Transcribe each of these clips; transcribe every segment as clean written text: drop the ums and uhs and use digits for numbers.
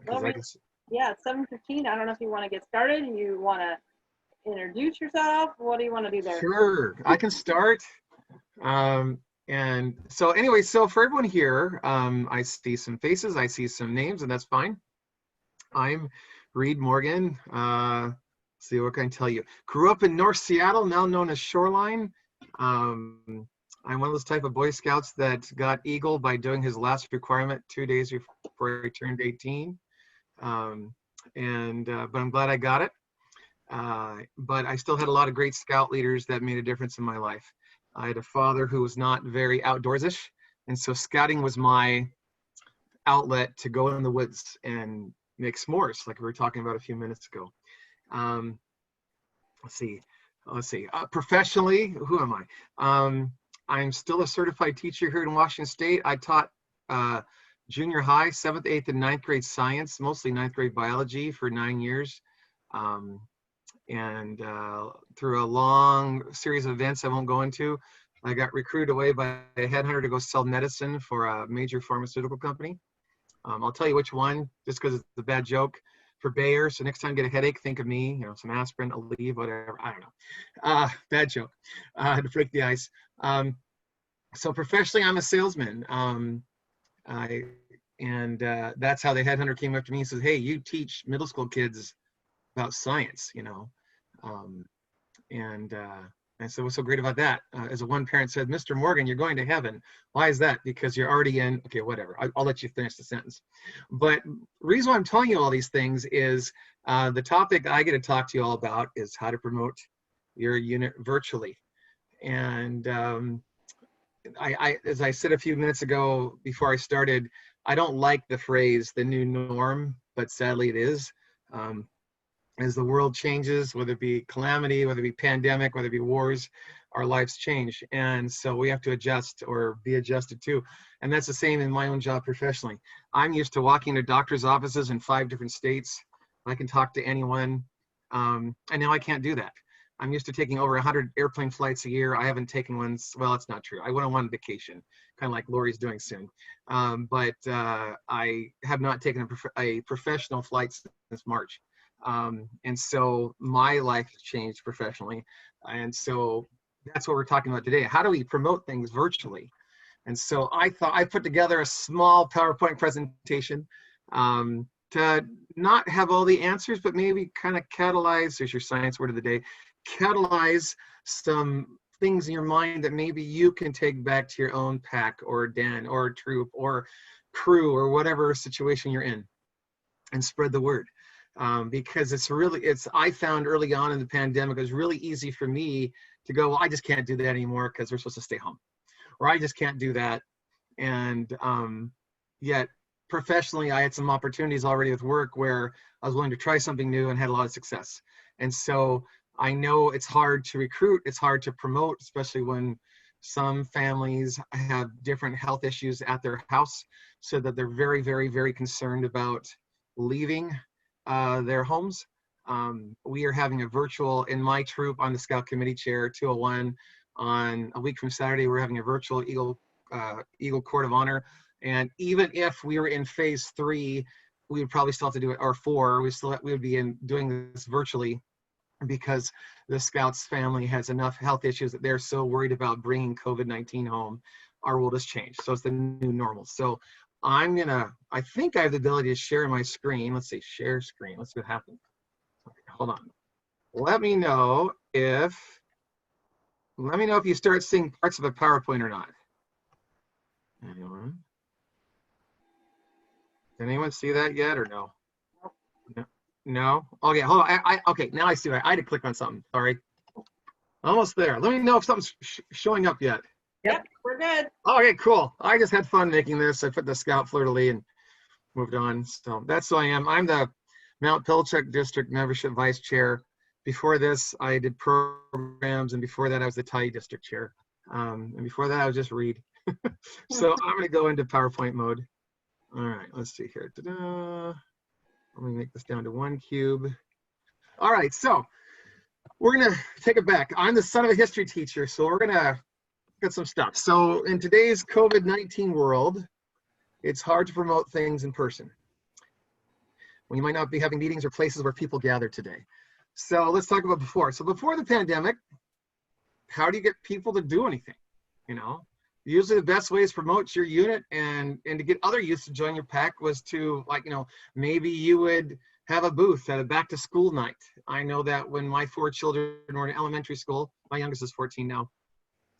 Well, I guess. yeah, it's 7:15. I don't know if you want to get started. You want to introduce yourself? What do you want to do there? Sure, I can start. And so anyway, so for everyone here, I see some faces, I see some names, and that's fine. I'm Reed Morgan. Let's see, what can I tell you? Grew up in North Seattle, now known as Shoreline. I'm one of those type of Boy Scouts that got Eagle by doing his last requirement 2 days before he turned 18. But I'm glad I got it. But I still had a lot of great scout leaders that made a difference in my life. I had a father who was not very outdoorsish, and so scouting was my outlet to go in the woods and make s'mores, like we were talking about a few minutes ago. Let's see. Professionally, who am I? I'm still a certified teacher here in Washington State. I taught junior high, 7th, 8th, and 9th grade science, mostly 9th grade biology for 9 years. Through a long series of events I won't go into, I got recruited away by a headhunter to go sell medicine for a major pharmaceutical company. I'll tell you which one, just because it's a bad joke, for Bayer. So next time you get a headache, think of me, you know, some aspirin, Aleve, whatever, I don't know. Bad joke, to break the ice. So professionally, I'm a salesman. That's how the headhunter came up to me and says, hey, you teach middle school kids about science, you know. And so what's so great about that? As one parent said, Mr. Morgan, you're going to heaven. Why is that? Because you're already in, okay, whatever. I'll let you finish the sentence. But the reason why I'm telling you all these things is the topic I get to talk to you all about is how to promote your unit virtually. And as I said a few minutes ago before I started, I don't like the phrase, the new norm, but sadly it is. As the world changes, whether it be calamity, whether it be pandemic, whether it be wars, our lives change. And so we have to adjust or be adjusted to. And that's the same in my own job professionally. I'm used to walking to doctor's offices in 5 different states. I can talk to anyone. And now I can't do that. I'm used to taking over 100 airplane flights a year. I haven't taken one. Well, it's not true. I went on one vacation, kind of like Lori's doing soon. But I have not taken a professional flight since March. And so my life has changed professionally. And so that's what we're talking about today. How do we promote things virtually? And so I thought I put together a small PowerPoint presentation to not have all the answers, but maybe kind of catalyze, there's your science word of the day, catalyze some things in your mind that maybe you can take back to your own pack or den or troop or crew or whatever situation you're in and spread the word. Because I found early on in the pandemic, it was really easy for me to go, well, I just can't do that anymore because we're supposed to stay home, or I just can't do that. And yet professionally, I had some opportunities already with work where I was willing to try something new and had a lot of success. And so I know it's hard to recruit, it's hard to promote, especially when some families have different health issues at their house, so that they're very, very, very concerned about leaving their homes. We are having a virtual, in my troop, I'm the Scout Committee Chair, 201, on a week from Saturday, we're having a virtual Eagle Court of Honor. And even if we were in phase 3, we would probably still have to do it, or 4, we would be doing this virtually, because the Scouts family has enough health issues that they're so worried about bringing COVID-19 home. Our world has changed, so it's the new normal. So I think I have the ability to share my screen. Let's see, share screen. Let's see what happens. Okay, hold on. Let me know if you start seeing parts of a PowerPoint or not. Anyone? Did anyone see that yet or no? No? Okay, hold on. Okay, now I see it. I had to click on something. Sorry. Almost there. Let me know if something's showing up yet. Yep, we're good. Okay, cool. I just had fun making this. I put the Scout fleur-de-lis and moved on. So that's who I am. I'm the Mount Pilchuck District Membership Vice Chair. Before this, I did programs, and before that, I was the Thai District Chair. And before that, I was just Reed. So I'm going to go into PowerPoint mode. All right, let's see here. Ta-da. Let me make this down to 1 cube. All right, so we're going to take it back. I'm the son of a history teacher, so we're going to get some stuff. So in today's COVID-19 world, it's hard to promote things in person. when you might not be having meetings or places where people gather today. So let's talk about before. So before the pandemic, how do you get people to do anything? You know, usually the best ways to promote your unit and to get other youths to join your pack was to, like, you know, maybe you would have a booth at a back to school night. I know that when my 4 children were in elementary school, my youngest is 14 now,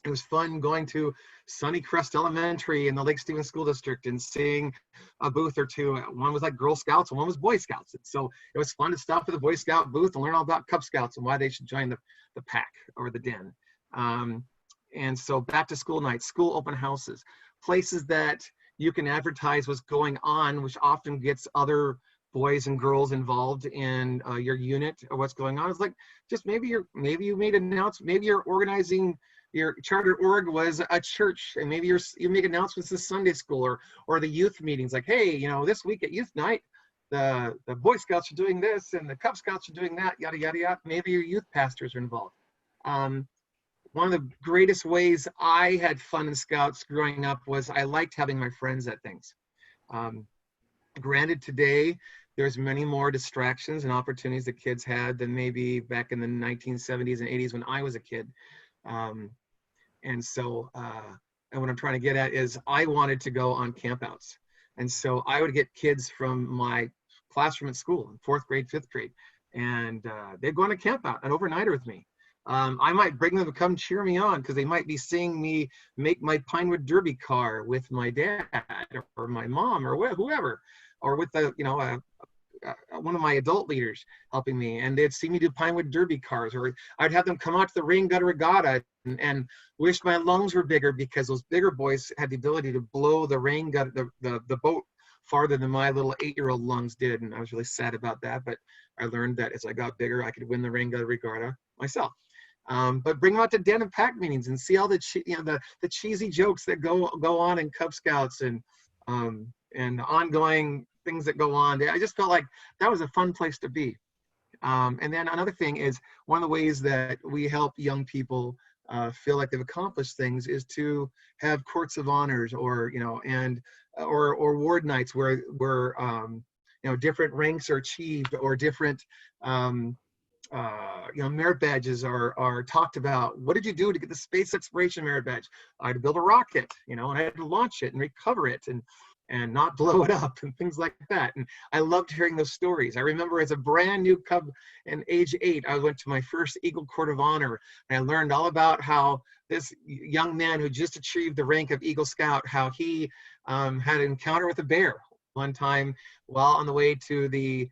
it was fun going to Sunnycrest Elementary in the Lake Stevens School District and seeing a booth or two. One was like Girl Scouts and one was Boy Scouts. And so it was fun to stop at the Boy Scout booth and learn all about Cub Scouts and why they should join the pack or the den. And so back to school nights, school open houses, places that you can advertise what's going on, which often gets other boys and girls involved in your unit or what's going on. It's like, just maybe you made an announcement, maybe you're organizing, your charter org was a church, and maybe you make announcements to Sunday school or the youth meetings, like, hey, you know, this week at youth night, the Boy Scouts are doing this and the Cub Scouts are doing that, yada, yada, yada. Maybe your youth pastors are involved. One of the greatest ways I had fun in Scouts growing up was I liked having my friends at things. Granted, today, there's many more distractions and opportunities that kids had than maybe back in the 1970s and 80s when I was a kid. And so, and what I'm trying to get at is I wanted to go on campouts. And so I would get kids from my classroom at school, 4th grade, 5th grade, and they'd go on a campout, an overnighter with me. I might bring them to come cheer me on because they might be seeing me make my Pinewood Derby car with my dad or my mom or whoever, or with one of my adult leaders helping me, and they'd see me do Pinewood Derby cars, or I'd have them come out to the rain gutter regatta and wish my lungs were bigger because those bigger boys had the ability to blow the rain gutter, the boat farther than my little 8-year-old lungs did. And I was really sad about that, but I learned that as I got bigger, I could win the rain gutter regatta myself. But bring them out to den and pack meetings and see all the cheesy jokes that go on in Cub Scouts and the ongoing things that go on. I just felt like that was a fun place to be. And then another thing is, one of the ways that we help young people feel like they've accomplished things is to have courts of honors, or ward nights where different ranks are achieved, or different merit badges are talked about. What did you do to get the space exploration merit badge? I had to build a rocket, and I had to launch it and recover it and not blow it up and things like that. And I loved hearing those stories. I remember as a brand new Cub in age 8, I went to my first Eagle Court of Honor, and I learned all about how this young man who just achieved the rank of Eagle Scout, how he had an encounter with a bear one time while on the way to the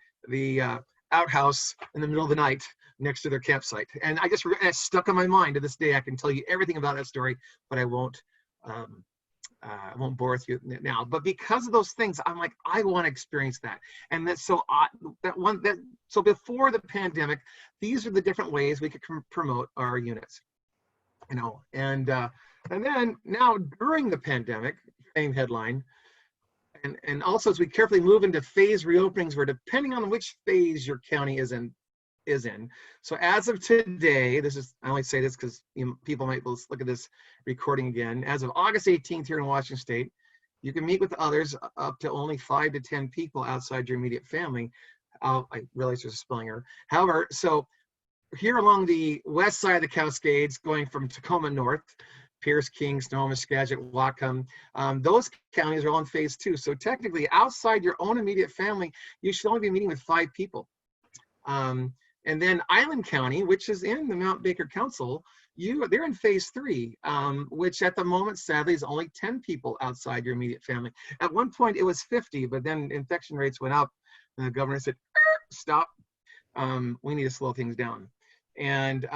outhouse in the middle of the night next to their campsite. And it's stuck in my mind to this day. I can tell you everything about that story, but I won't bore with you now. But because of those things, I'm like, I want to experience that. And so before the pandemic, these are the different ways we could promote our units, and then now during the pandemic, same headline. And also, as we carefully move into phase reopenings, where depending on which phase your county is in. So as of today, I only say this because people might look at this recording again. As of August 18th here in Washington State, you can meet with others up to only 5 to 10 people outside your immediate family. I realize there's a spelling error. However, so here along the west side of the Cascades, going from Tacoma north, Pierce, King, Sonoma, Skagit, Whatcom, those counties are all in phase 2. So technically, outside your own immediate family, you should only be meeting with 5 people. And then Island County, which is in the Mount Baker Council, they're in phase 3, which at the moment, sadly, is only 10 people outside your immediate family. At one point, it was 50, but then infection rates went up, and the governor said, stop, we need to slow things down. And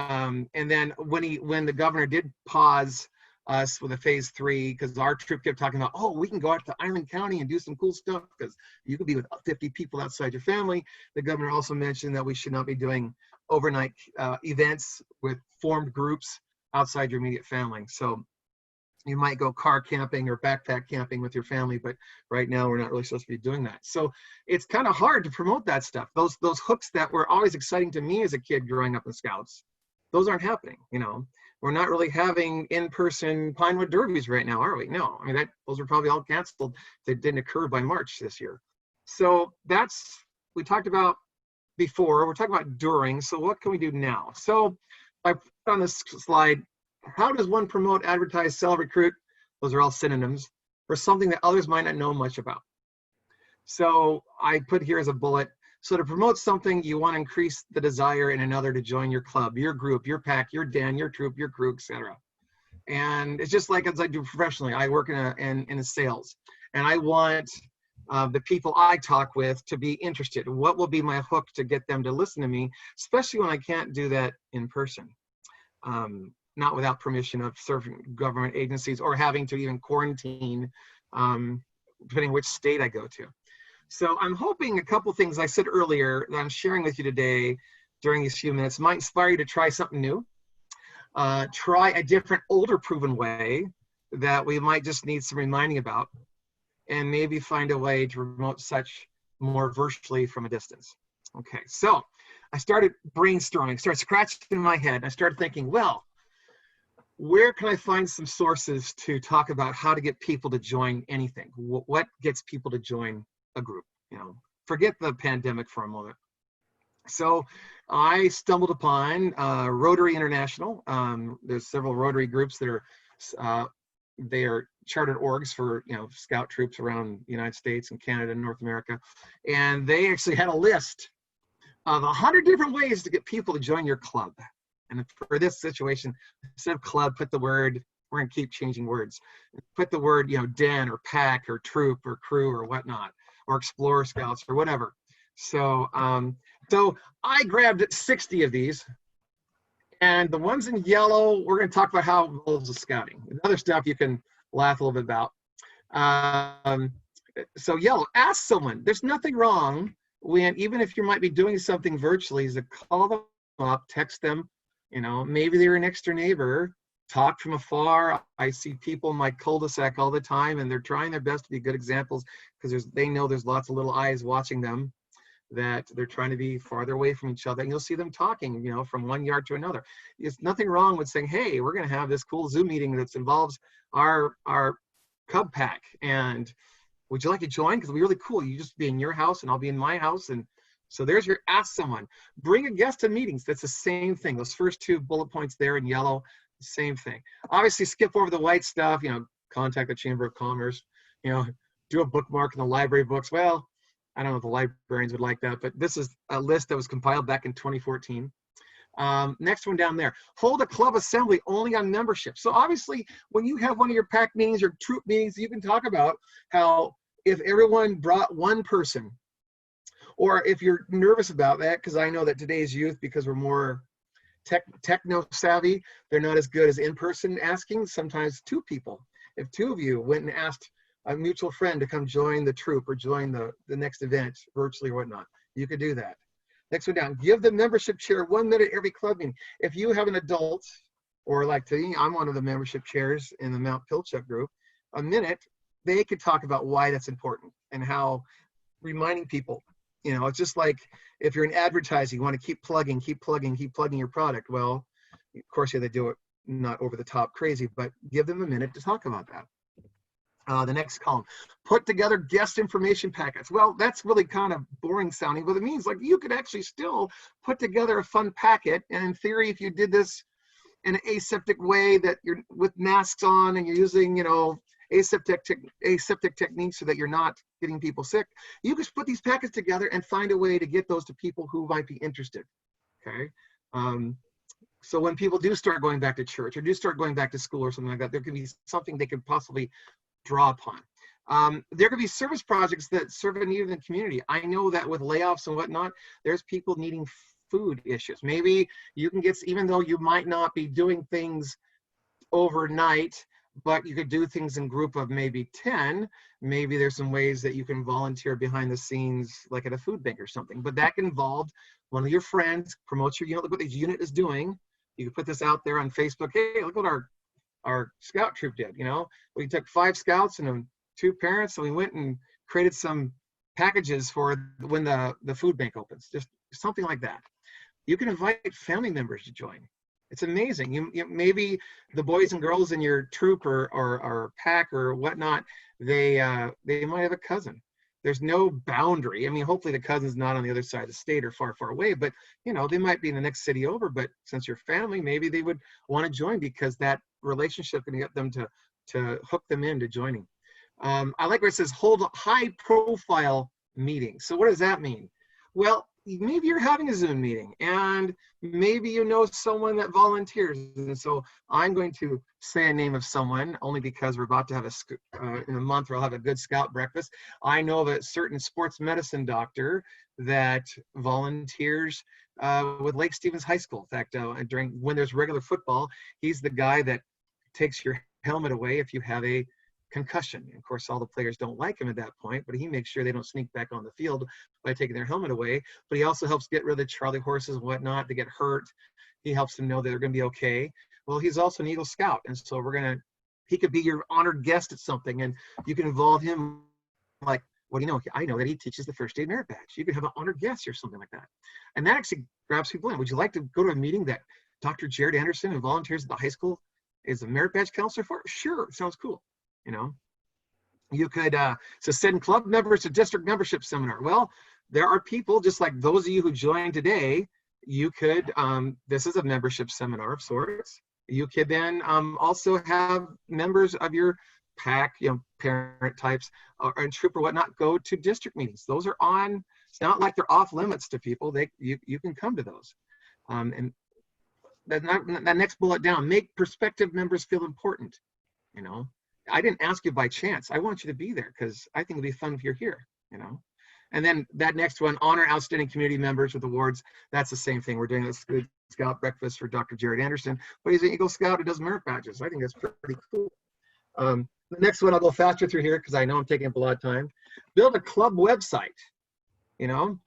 then when the governor did pause us with a phase 3, because our troop kept talking about, oh, we can go out to Island County and do some cool stuff because you could be with 50 people outside your family. The governor also mentioned that we should not be doing overnight events with formed groups outside your immediate family. So you might go car camping or backpack camping with your family, but right now we're not really supposed to be doing that. So it's kind of hard to promote that stuff. Those hooks that were always exciting to me as a kid growing up in Scouts, those aren't happening. We're not really having in-person Pinewood Derbies right now, are we? No, I mean, those were probably all canceled. They didn't occur by March this year. So that's we talked about before, we're talking about during, so what can we do now? So I put on this slide, how does one promote, advertise, sell, recruit? Those are all synonyms for something that others might not know much about. So I put here as a bullet, so to promote something, you want to increase the desire in another to join your club, your group, your pack, your den, your troop, your crew, etc. And it's just like as I do professionally. I work in a sales, and I want the people I talk with to be interested. What will be my hook to get them to listen to me, especially when I can't do that in person, not without permission of certain government agencies or having to even quarantine, depending which state I go to. So I'm hoping a couple things I said earlier that I'm sharing with you today during these few minutes might inspire you to try something new. Try a different, older, proven way that we might just need some reminding about, and maybe find a way to promote such more virtually from a distance. Okay, so I started brainstorming, started scratching in my head, and I started thinking, well, where can I find some sources to talk about how to get people to join anything? What gets people to join a group? You know, forget the pandemic for a moment. So I stumbled upon Rotary International. There's several Rotary groups that are they are chartered orgs for, you know, scout troops around the United States and Canada and North America, and they actually had a list of 100 different ways to get people to join your club. And for this situation, instead of club, put the word, we're gonna keep changing words, put the word, you know, den or pack or troop or crew or whatnot, or explorer scouts or whatever. So so I grabbed 60 of these, and the ones in yellow, we're going to talk about how it involves the scouting. The other stuff you can laugh a little bit about. So yellow, ask someone. There's nothing wrong when, even if you might be doing something virtually, is to call them up, text them. You know, maybe they're an next door neighbor, talk from afar. I see people in my cul-de-sac all the time, and they're trying their best to be good examples because they know there's lots of little eyes watching them, that they're trying to be farther away from each other, and you'll see them talking, you know, from one yard to another. There's nothing wrong with saying, hey, we're going to have this cool Zoom meeting that involves our Cub pack, and would you like to join? Because it'll be really cool. You just be in your house and I'll be in my house. And so there's your ask someone. Bring a guest to meetings. That's the same thing. Those first two bullet points there in yellow, same thing. Obviously skip over the white stuff, you know, contact the Chamber of Commerce, you know, do a bookmark in the library books. Well, I don't know if the librarians would like that, but this is a list that was compiled back in 2014. Next one down there, hold a club assembly only on membership. So obviously when you have one of your pack meetings or troop meetings, you can talk about how if everyone brought one person, or if you're nervous about that, because I know that today's youth, because we're more techno savvy, they're not as good as in-person asking. Sometimes two people, if two of you went and asked a mutual friend to come join the troop or join the next event virtually or whatnot, you could do that. Next one down, give the membership chair 1 minute every club meeting. If you have an adult, or like today, I'm one of the membership chairs in the Mount Pilchuck group, a minute, they could talk about why that's important and how reminding people, you know, it's just like if you're in advertising, you want to keep plugging your product. Well, of course, yeah, they do it not over the top crazy, but give them a minute to talk about that. The next column, put together guest information packets. Well, that's really kind of boring sounding, but it means like you could actually still put together a fun packet. And in theory, if you did this in an aseptic way, that you're with masks on and you're using, you know, aseptic techniques so that you're not getting people sick, you could put these packets together and find a way to get those to people who might be interested. Okay. So when people do start going back to church or do start going back to school or something like that, there could be something they could possibly draw upon. There could be service projects that serve a need in the community. I know that with layoffs and whatnot, there's people needing food issues. Maybe you can get, even though you might not be doing things overnight, but you could do things in group of maybe 10. Maybe there's some ways that you can volunteer behind the scenes, like at a food bank or something. But that can involve one of your friends, promote your unit, look what this unit is doing. You can put this out there on Facebook. Hey, look what our scout troop did. You know, we took 5 scouts and 2 parents, and we went and created some packages for when the food bank opens, just something like that. You can invite family members to join. It's amazing. You maybe the boys and girls in your troop or pack or whatnot, they might have a cousin. there's no boundary. I mean, hopefully the cousin's not on the other side of the state or far, far away, but you know, they might be in the next city over, but since you're family, maybe they would want to join because that relationship can get them to hook them into joining. I like where it says hold high profile meetings. So what does that mean? Well, maybe you're having a Zoom meeting and maybe you know someone that volunteers. And so I'm going to say a name of someone only because we're about to have in a month, we'll have a good scout breakfast. I know of a certain sports medicine doctor that volunteers with Lake Stevens High School. In fact, when there's regular football, he's the guy that takes your helmet away if you have a concussion. Of course, all the players don't like him at that point, but he makes sure they don't sneak back on the field by taking their helmet away. But he also helps get rid of the Charlie horses and whatnot that get hurt. He helps them know that they're going to be okay. Well, he's also an Eagle Scout, and so he could be your honored guest at something, and you can involve him. Like, well, you know, I know that he teaches the first aid merit badge. You could have an honored guest or something like that, and that actually grabs people in. Would you like to go to a meeting that Dr. Jared Anderson, who volunteers at the high school, is a merit badge counselor for? Sure, sounds cool. You know, you could so send club members to district membership seminar. Well, there are people just like those of you who joined today. You could this is a membership seminar of sorts. You could then also have members of your pack, you know, parent types and troop or whatnot go to district meetings. Those are on. It's not like they're off limits to people. You can come to those. And that next bullet down, make prospective members feel important. You know, I didn't ask you by chance. I want you to be there because I think it'll be fun if you're here, you know. And then that next one, honor outstanding community members with awards. That's the same thing. We're doing this good scout breakfast for Dr. Jared Anderson, but he's an Eagle Scout who does merit badges. I think that's pretty cool. The next one, I'll go faster through here because I know I'm taking up a lot of time. Build a club website, you know.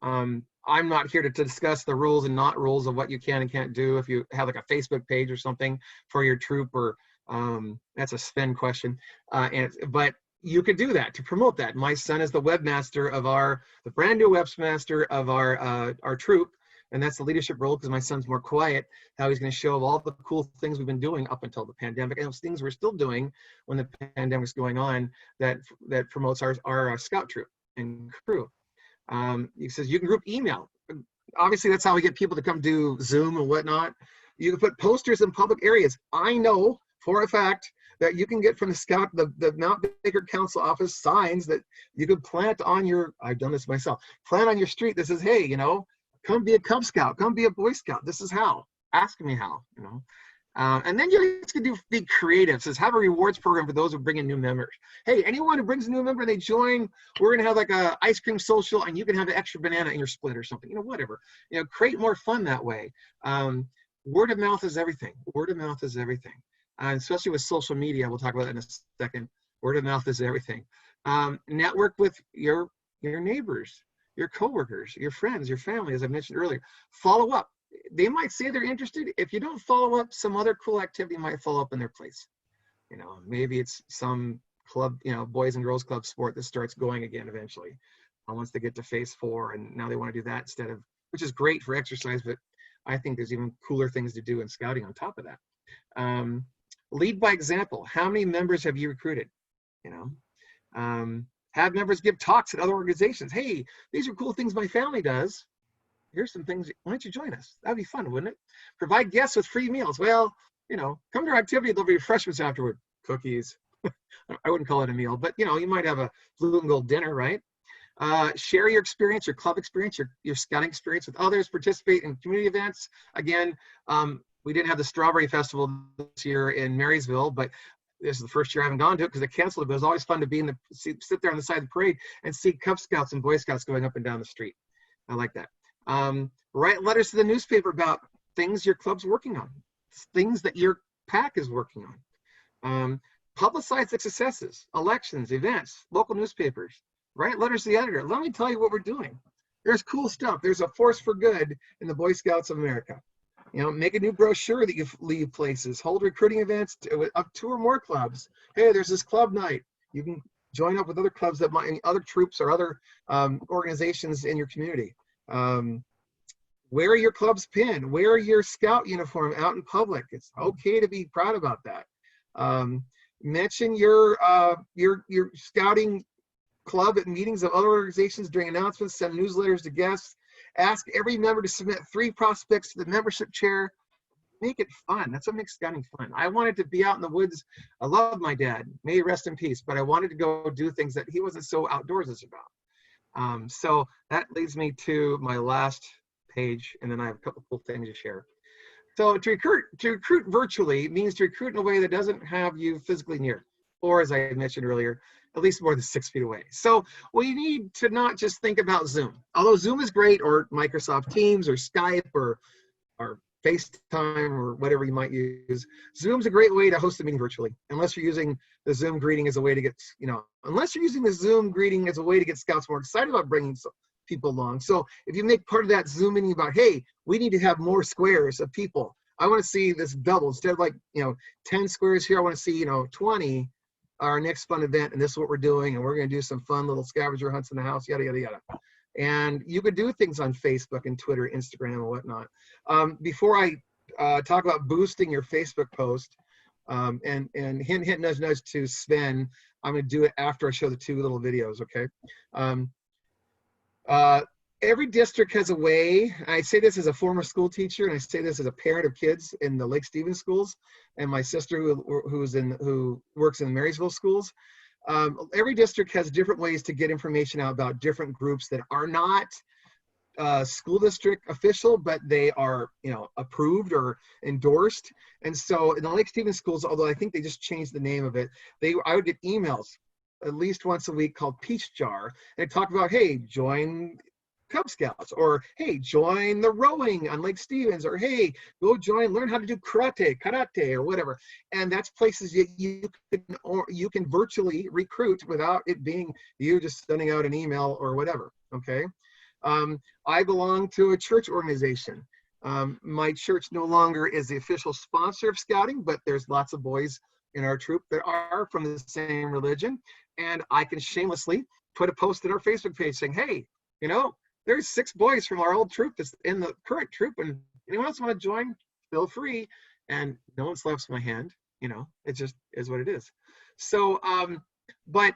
I'm not here to discuss the rules and not rules of what you can and can't do. If you have like a Facebook page or something for your troop or that's a Sven question. But you could do that to promote that. My son is the webmaster of the brand new webmaster of our troop. And that's the leadership role because my son's more quiet, how he's going to show all the cool things we've been doing up until the pandemic and those things we're still doing when the pandemic's going on that promotes our scout troop and crew. He says you can group email. Obviously, that's how we get people to come do Zoom and whatnot. You can put posters in public areas. I know for a fact that you can get from the Mount Baker Council office signs that you could plant on I've done this myself, plant on your street that says, hey, you know, come be a Cub Scout, come be a Boy Scout. This is how. Ask me how, you know. And then you can be creative. It says have a rewards program for those who bring in new members. Hey, anyone who brings a new member, they join, we're going to have like a ice cream social and you can have an extra banana in your split or something, you know, whatever. You know, create more fun that way. Word of mouth is everything. Word of mouth is everything. Especially with social media, we'll talk about that in a second. Word of mouth is everything. Network with your neighbors, your coworkers, your friends, your family, as I mentioned earlier. Follow up. They might say they're interested. If you don't follow up, some other cool activity might follow up in their place. You know, maybe it's some club, you know, boys and girls club sport that starts going again eventually. Once they get to phase 4 and now they want to do that instead of, which is great for exercise, but I think there's even cooler things to do in scouting on top of that. Lead by example. How many members have you recruited? You know, have members give talks at other organizations. Hey, these are cool things my family does. Here's some things. Why don't you join us? That'd be fun, wouldn't it? Provide guests with free meals. Well, you know, come to our activity. There'll be refreshments afterward. Cookies. I wouldn't call it a meal, but you know, you might have a blue and gold dinner, right? Share your experience, your club experience, your scouting experience with others. Participate in community events. Again, we didn't have the Strawberry Festival this year in Marysville, but this is the first year I haven't gone to it because they canceled it. But it was always fun to be sit there on the side of the parade and see Cub Scouts and Boy Scouts going up and down the street. I like that. Write letters to the newspaper about things your club's working on, things that your pack is working on. Publicize the successes, elections, events, local newspapers. Write letters to the editor. Let me tell you what we're doing. There's cool stuff. There's a force for good in the Boy Scouts of America. You know, make a new brochure that you leave places. Hold recruiting events up 2 or more clubs. Hey, there's this club night. You can join up with other clubs that might, other troops or other organizations in your community. Wear your club's pin. Wear your scout uniform out in public. It's okay to be proud about that. Mention your scouting club at meetings of other organizations during announcements, send newsletters to guests, ask every member to submit 3 prospects to the membership chair. Make it fun. That's what makes scouting fun. I wanted to be out in the woods. I love my dad, may he rest in peace, but I wanted to go do things that he wasn't so outdoorsy about. So that leads me to my last page, and then I have a couple cool things to share. So to recruit virtually means to recruit in a way that doesn't have you physically near, or as I mentioned earlier, at least more than 6 feet away. So we need to not just think about Zoom. Although Zoom is great, or Microsoft Teams, or Skype, or FaceTime, or whatever you might use. Zoom's a great way to host a meeting virtually, unless you're using the Zoom greeting as a way to get, unless you're using the Zoom greeting as a way to get scouts more excited about bringing people along. So if you make part of that Zoom meeting about, hey, we need to have more squares of people. I want to see this double. Instead of 10 squares here, I want to see, 20, our next fun event, and this is what we're doing, and we're going to do some fun little scavenger hunts in the house, yada, yada, yada. And you could do things on Facebook and Twitter, Instagram, and whatnot. Before I talk about boosting your Facebook post, and hint, nudge, nudge to Sven, I'm going to do it after I show the 2 little videos, okay? Every district has a way. I say this as a former school teacher, and I say this as a parent of kids in the Lake Stevens schools, and my sister who works in the Marysville schools. Every district has different ways to get information out about different groups that are not school district official, but they are, approved or endorsed. And so in the Lake Stevens schools, although I think they just changed the name of it, I would get emails at least once a week called Peach Jar, and it talked about, hey, join Cub Scouts, or hey, join the rowing on Lake Stevens, or hey, go learn how to do karate, or whatever. And that's places you can virtually recruit without it being you just sending out an email or whatever. Okay. I belong to a church organization. My church no longer is the official sponsor of scouting, but there's lots of boys in our troop that are from the same religion, and I can shamelessly put a post in our Facebook page saying, hey, there's 6 boys from our old troop that's in the current troop, and anyone else want to join, feel free. And no one slaps my hand, it just is what it is. So, but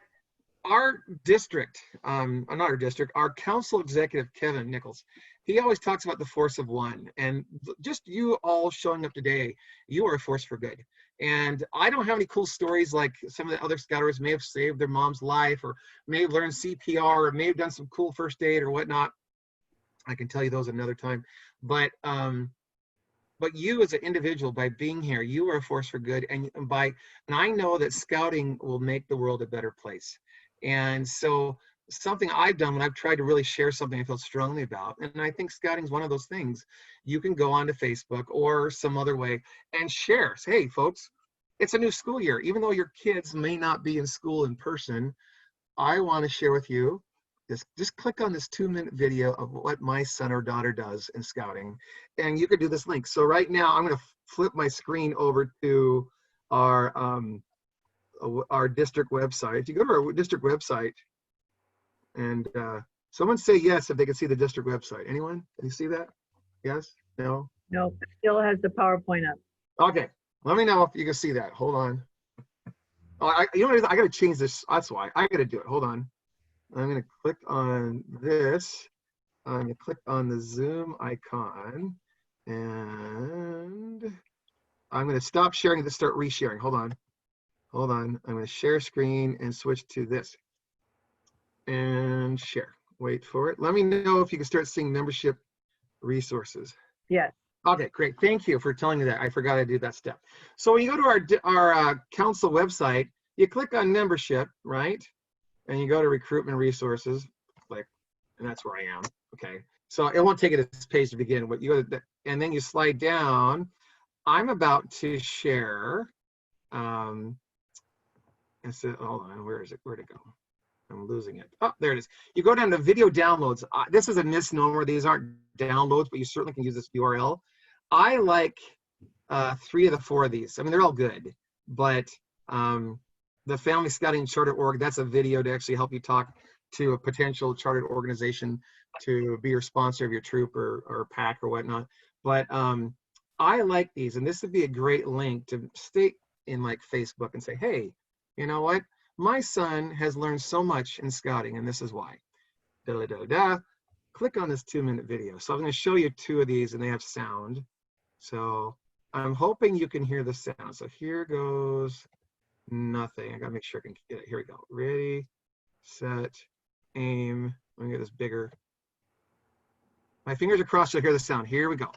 our district, not our district, our council executive, Kevin Nichols, he always talks about the force of one. And just you all showing up today, you are a force for good. And I don't have any cool stories like some of the other scouters may have saved their mom's life, or may have learned CPR, or may have done some cool first aid or whatnot. I can tell you those another time. But you as an individual, by being here, you are a force for good. And I know that scouting will make the world a better place. And so something I've done when I've tried to really share something I feel strongly about, and I think scouting is one of those things, you can go onto Facebook or some other way and share. Say, hey, folks, it's a new school year. Even though your kids may not be in school in person, I want to share with you, just click on this 2-minute video of what my son or daughter does in scouting, and you can do this link. So right now, I'm going to flip my screen over to our district website. You go to our district website, and someone say yes if they can see the district website. Anyone? Can you see that? Yes? No? No, it still has the PowerPoint up. Okay. Let me know if you can see that. Hold on. Oh, I got to change this. That's why. I got to do it. Hold on. I'm going to click on this. I'm going to click on the Zoom icon, and I'm going to stop sharing to start resharing. Hold on. I'm going to share screen and switch to this and share. Wait for it. Let me know if you can start seeing membership resources. Yes. Okay, great. Thank you for telling me that. I forgot to do that step. So when you go to our council website, you click on membership, right? And you go to recruitment resources, and that's where I am. Okay. So it won't take you to this page to begin, but you go to and then you slide down. I'm about to share. And so, hold on, where is it? Where'd it go? I'm losing it. Oh, there it is. You go down to video downloads. This is a misnomer. These aren't downloads, but you certainly can use this URL. I like 3 of the 4 of these. I mean, they're all good, but the Family Scouting Charter Org, that's a video to actually help you talk to a potential chartered organization to be your sponsor of your troop or pack or whatnot. But I like these, and this would be a great link to stay in like Facebook and say, hey, you know what? My son has learned so much in scouting, and this is why. Da, da, da, da. Click on this 2-minute video. So I'm going to show you 2 of these, and they have sound. So I'm hoping you can hear the sound. So here goes nothing. I got to make sure I can get it. Here we go. Ready, set, aim. Let me get this bigger. My fingers are crossed, you'll hear the sound. Here we go.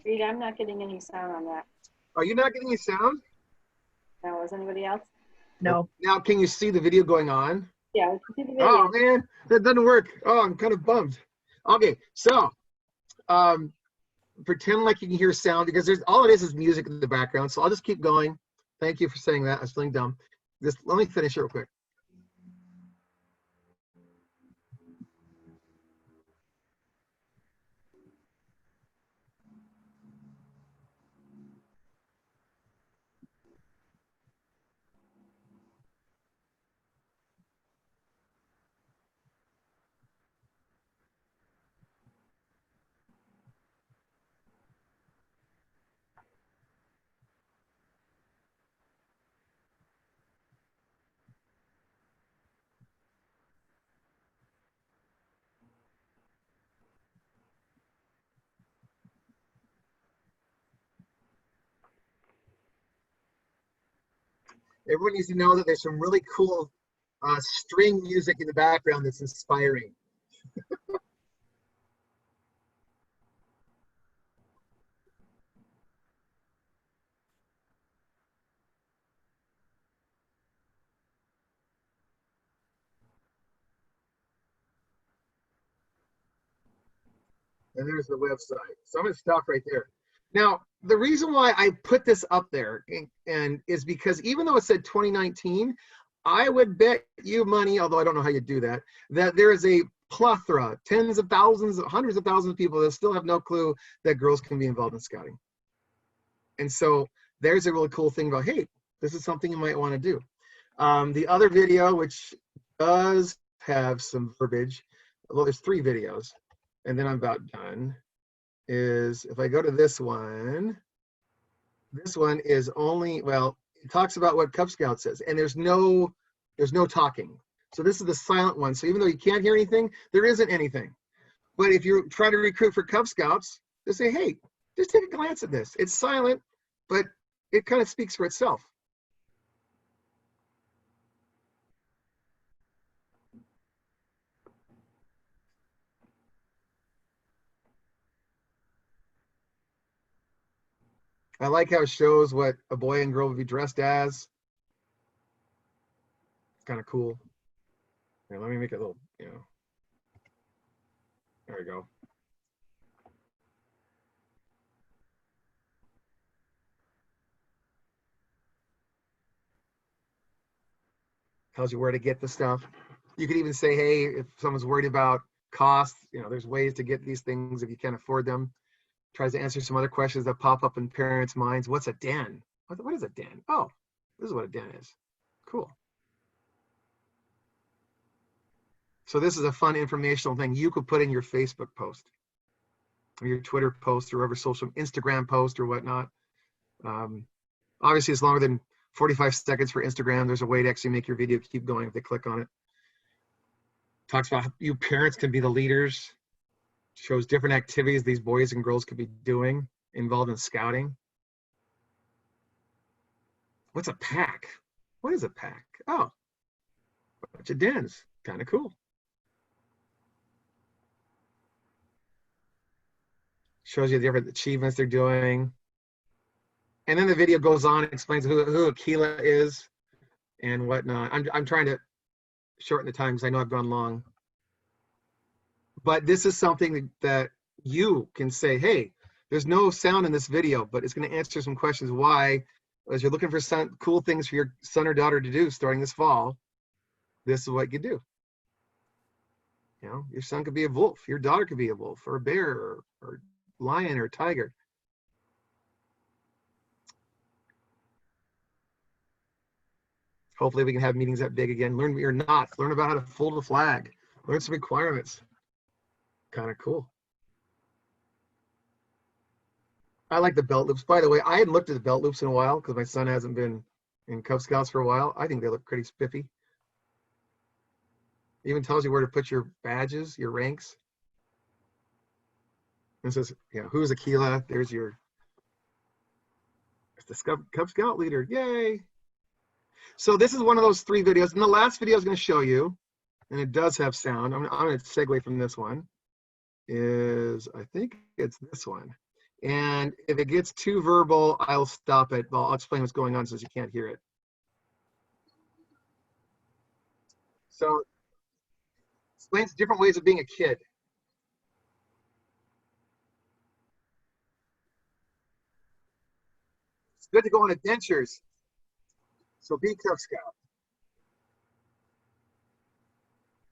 Reed, I'm not getting any sound on that. Are you not getting any sound? No, is anybody else? No. Now, can you see the video going on? Yeah, we can see the video. Oh, man, that doesn't work. Oh, I'm kind of bummed. Okay, so pretend like you can hear sound because there's all it is music in the background. So I'll just keep going. Thank you for saying that. I was feeling dumb. Just let me finish it real quick. Everyone needs to know that there's some really cool string music in the background that's inspiring. And there's the website. So I'm going to stop right there. Now, the reason why I put this up there and is because even though it said 2019, I would bet you money, although I don't know how you do that, that there is a plethora, tens of thousands, hundreds of thousands of people that still have no clue that girls can be involved in scouting. And so there's a really cool thing about, hey, this is something you might want to do. The other video, which does have some verbiage, well, there's 3 videos, and then I'm about done, is if I go to this one is only, well, it talks about what Cub Scout says, and there's no talking. So this is the silent one. So even though you can't hear anything, there isn't anything. But if you're trying to recruit for Cub Scouts, just say, hey, just take a glance at this. It's silent, but it kind of speaks for itself. I like how it shows what a boy and girl would be dressed as. It's kind of cool. Here, let me make it a little, there we go. Tells you where to get the stuff. You could even say, hey, if someone's worried about cost, there's ways to get these things if you can't afford them. Tries to answer some other questions that pop up in parents' minds. What's a den? What is a den? Oh, this is what a den is. Cool. So this is a fun informational thing you could put in your Facebook post or your Twitter post or whatever social Instagram post or whatnot. Obviously, it's longer than 45 seconds for Instagram. There's a way to actually make your video keep going if they click on it. Talks about how you parents can be the leaders. Shows different activities these boys and girls could be doing involved in scouting. What's a pack? What is a pack? Oh, a bunch of dens. Kind of cool. Shows you the different achievements they're doing. And then the video goes on and explains who Aquila is and whatnot. I'm trying to shorten the time because I know I've gone long. But this is something that you can say, hey, there's no sound in this video, but it's going to answer some questions why, as you're looking for some cool things for your son or daughter to do starting this fall, this is what you do. You know, your son could be a wolf, your daughter could be a wolf, or a bear, or lion, or a tiger. Hopefully we can have meetings that big again. Learn your knots, learn about how to fold a flag, learn some requirements. Kind of cool. I like the belt loops. By the way, I hadn't looked at the belt loops in a while because my son hasn't been in Cub Scouts for a while. I think they look pretty spiffy. Even tells you where to put your badges, your ranks. It says, you know, who's Aquila? There's the Cub Scout leader. Yay. So this is one of those 3 videos. And the last video I was going to show you, and it does have sound. I'm going to segue from this one. I think it's this one. And if it gets too verbal, I'll stop it. I'll explain what's going on since you can't hear it. So, explains different ways of being a kid. It's good to go on adventures. So be Cub Scout.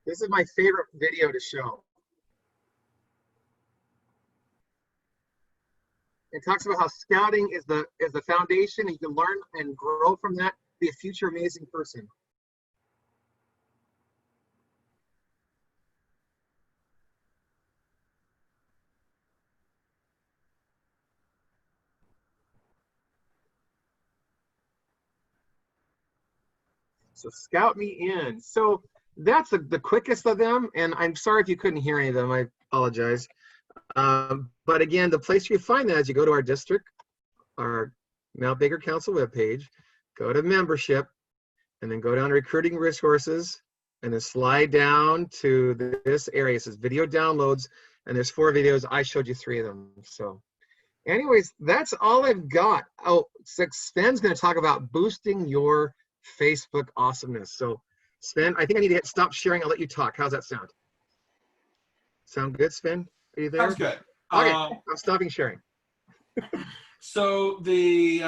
This is my favorite video to show. It talks about how scouting is the foundation, and you can learn and grow from that, be a future amazing person. So scout me in. So that's the quickest of them, and I'm sorry if you couldn't hear any of them. I apologize. But again, the place you find that is you go to our district, our Mount Baker Council webpage, go to membership, and then go down to recruiting resources, and then slide down to this area. It says video downloads, and there's 4 videos. I showed you 3 of them. So anyways, that's all I've got. Oh, Sven's going to talk about boosting your Facebook awesomeness. So Sven, I think I need to stop sharing. I'll let you talk. How's that sound? Sound good, Sven? Are you there? Sounds good. Okay, I'm stopping sharing. So the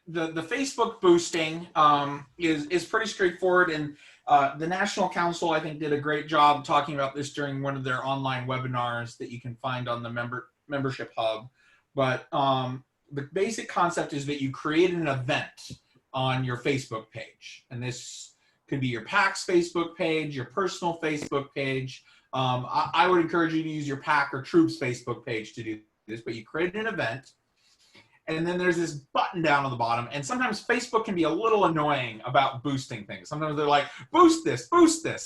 Facebook boosting is pretty straightforward, and the National Council, I think, did a great job talking about this during one of their online webinars that you can find on the membership hub. But the basic concept is that you create an event on your Facebook page, and this could be your PAC's Facebook page, your personal Facebook page. I would encourage you to use your PAC or Troops Facebook page to do this, but you create an event, and then there's this button down on the bottom, and sometimes Facebook can be a little annoying about boosting things. Sometimes they're like, boost this,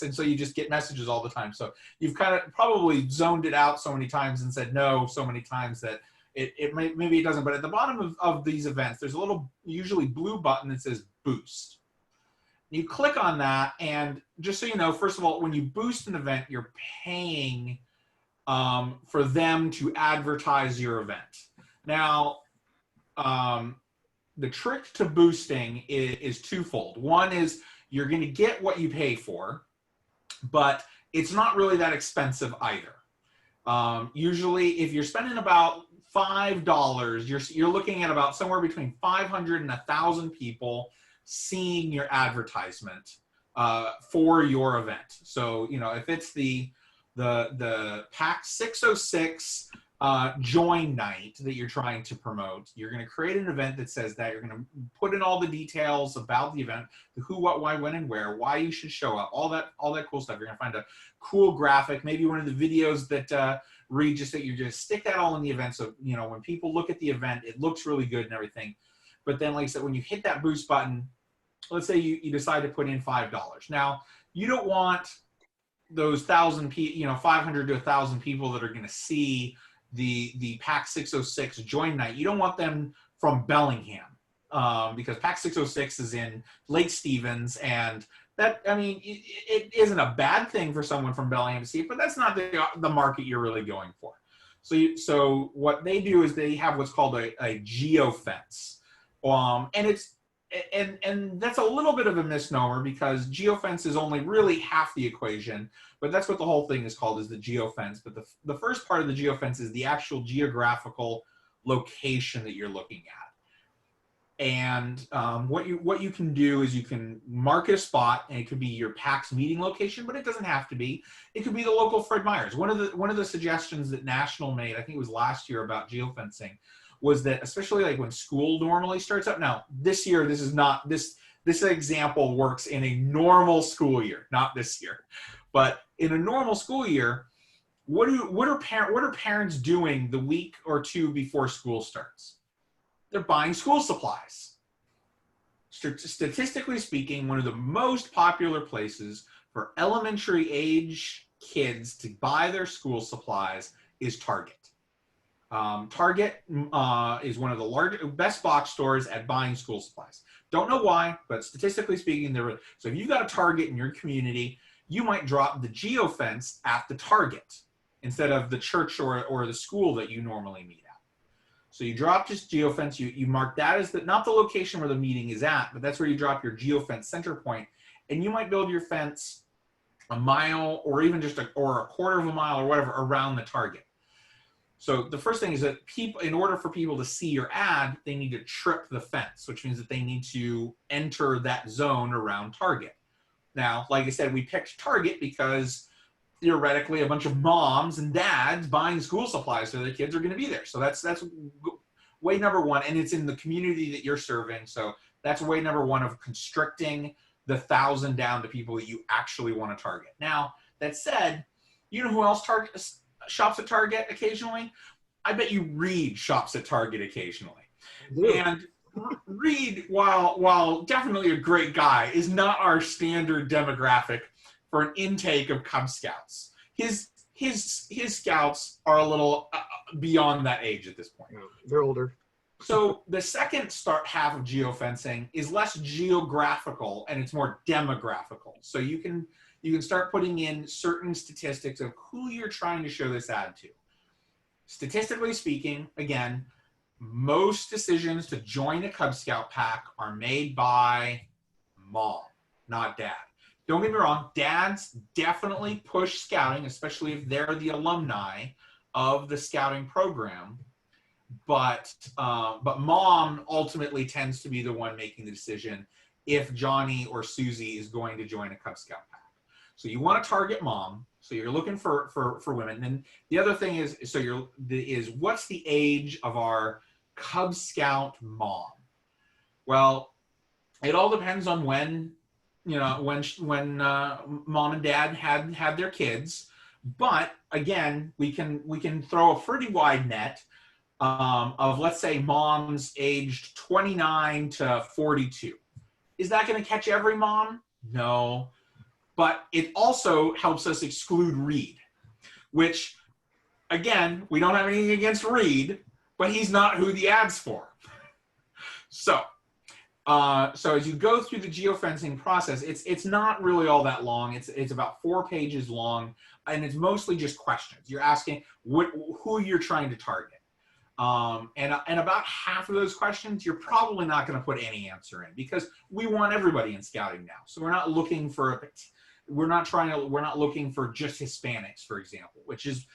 and so you just get messages all the time. So you've kind of probably zoned it out so many times and said no so many times that maybe it doesn't. But at the bottom of these events, there's a little, usually blue button that says boost. You click on that, and just so you know, first of all, when you boost an event, you're paying for them to advertise your event. Now, the trick to boosting is twofold. One is you're going to get what you pay for, but it's not really that expensive either. Usually, if you're spending about $5, you're looking at about somewhere between 500 and 1,000 people seeing your advertisement for your event. So, you know, if it's the PAC 606 join night that you're trying to promote, you're going to create an event that says that. You're going to put in all the details about the event, the who, what, why, when, and where, why you should show up, all that cool stuff. You're going to find a cool graphic, maybe one of the videos that read just that. You just stick that all in the event, so you know when people look at the event, it looks really good and everything. But then, like I said, when you hit that boost button, let's say you decide to put in $5. Now, you don't want those 500 to 1,000 people that are going to see the PAC 606 join night. You don't want them from Bellingham because PAC 606 is in Lake Stevens, and that, I mean, it isn't a bad thing for someone from Bellingham to see it, but that's not the market you're really going for. So what they do is they have what's called a geofence. And it's and that's a little bit of a misnomer because geofence is only really half the equation, but that's what the whole thing is called, is the geofence. But the first part of the geofence is the actual geographical location that you're looking at. And what you can do is you can mark a spot, and it could be your PAX meeting location, but it doesn't have to be. It could be the local Fred Meyer's. One of the suggestions that National made, I think it was last year, about geofencing, was that especially like when school normally starts up. Now this year, this is not this example works in a normal school year, not this year, but in a normal school year, what are parents doing the week or two before school starts? They're buying school supplies. Statistically speaking, one of the most popular places for elementary age kids to buy their school supplies is Target. Target is one of the best box stores at buying school supplies. Don't know why, but statistically speaking, so if you've got a Target in your community, you might drop the geofence at the Target instead of the church or the school that you normally meet at. So you drop this geofence, you mark that as not the location where the meeting is at, but that's where you drop your geofence center point, and you might build your fence a mile or even just a quarter of a mile or whatever around the Target. So the first thing is that in order for people to see your ad, they need to trip the fence, which means that they need to enter that zone around Target. Now, like I said, we picked Target because theoretically a bunch of moms and dads buying school supplies so their kids are going to be there. So that's way number one, and it's in the community that you're serving. So that's way number one of constricting the 1,000 down to people that you actually want to target. Now, that said, you know who else shops at Target occasionally? I bet you Reed shops at Target occasionally. And Reed, while definitely a great guy, is not our standard demographic for an intake of Cub Scouts. His scouts are a little beyond that age at this point. Yeah, they're older. So the second half of geofencing is less geographical and it's more demographical. So you can start putting in certain statistics of who you're trying to show this ad to. Statistically speaking, again, most decisions to join a Cub Scout pack are made by mom, not dad. Don't get me wrong, dads definitely push scouting, especially if they're the alumni of the scouting program. But mom ultimately tends to be the one making the decision if Johnny or Susie is going to join a Cub Scout pack. So you want to target mom. So you're looking for women. And the other thing is, what's the age of our Cub Scout mom? Well, it all depends on when mom and dad had their kids. But again, we can throw a pretty wide net of, let's say, moms aged 29 to 42. Is that going to catch every mom? No. But it also helps us exclude Reed, which, again, we don't have anything against Reed, but he's not who the ad's for. So as you go through the geofencing process, it's not really all that long. It's about 4 pages long, and it's mostly just questions. You're asking who you're trying to target. And about half of those questions, you're probably not going to put any answer in because we want everybody in scouting now. So we're not looking for we're not looking for just Hispanics, for example, which is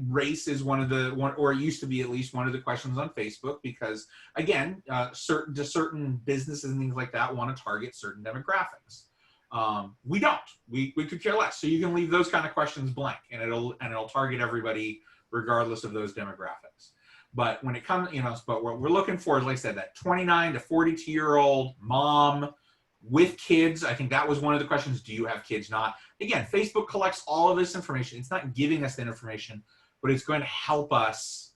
race is or it used to be at least one of the questions on Facebook, because again, certain businesses and things like that want to target certain demographics. We don't. We could care less. So you can leave those kind of questions blank, and it'll target everybody regardless of those demographics. But when it comes, but what we're looking for is, like I said, that 29 to 42-year-old mom with kids. I think that was one of the questions. Do you have kids? Not. Again, Facebook collects all of this information. It's not giving us that information, but it's going to help us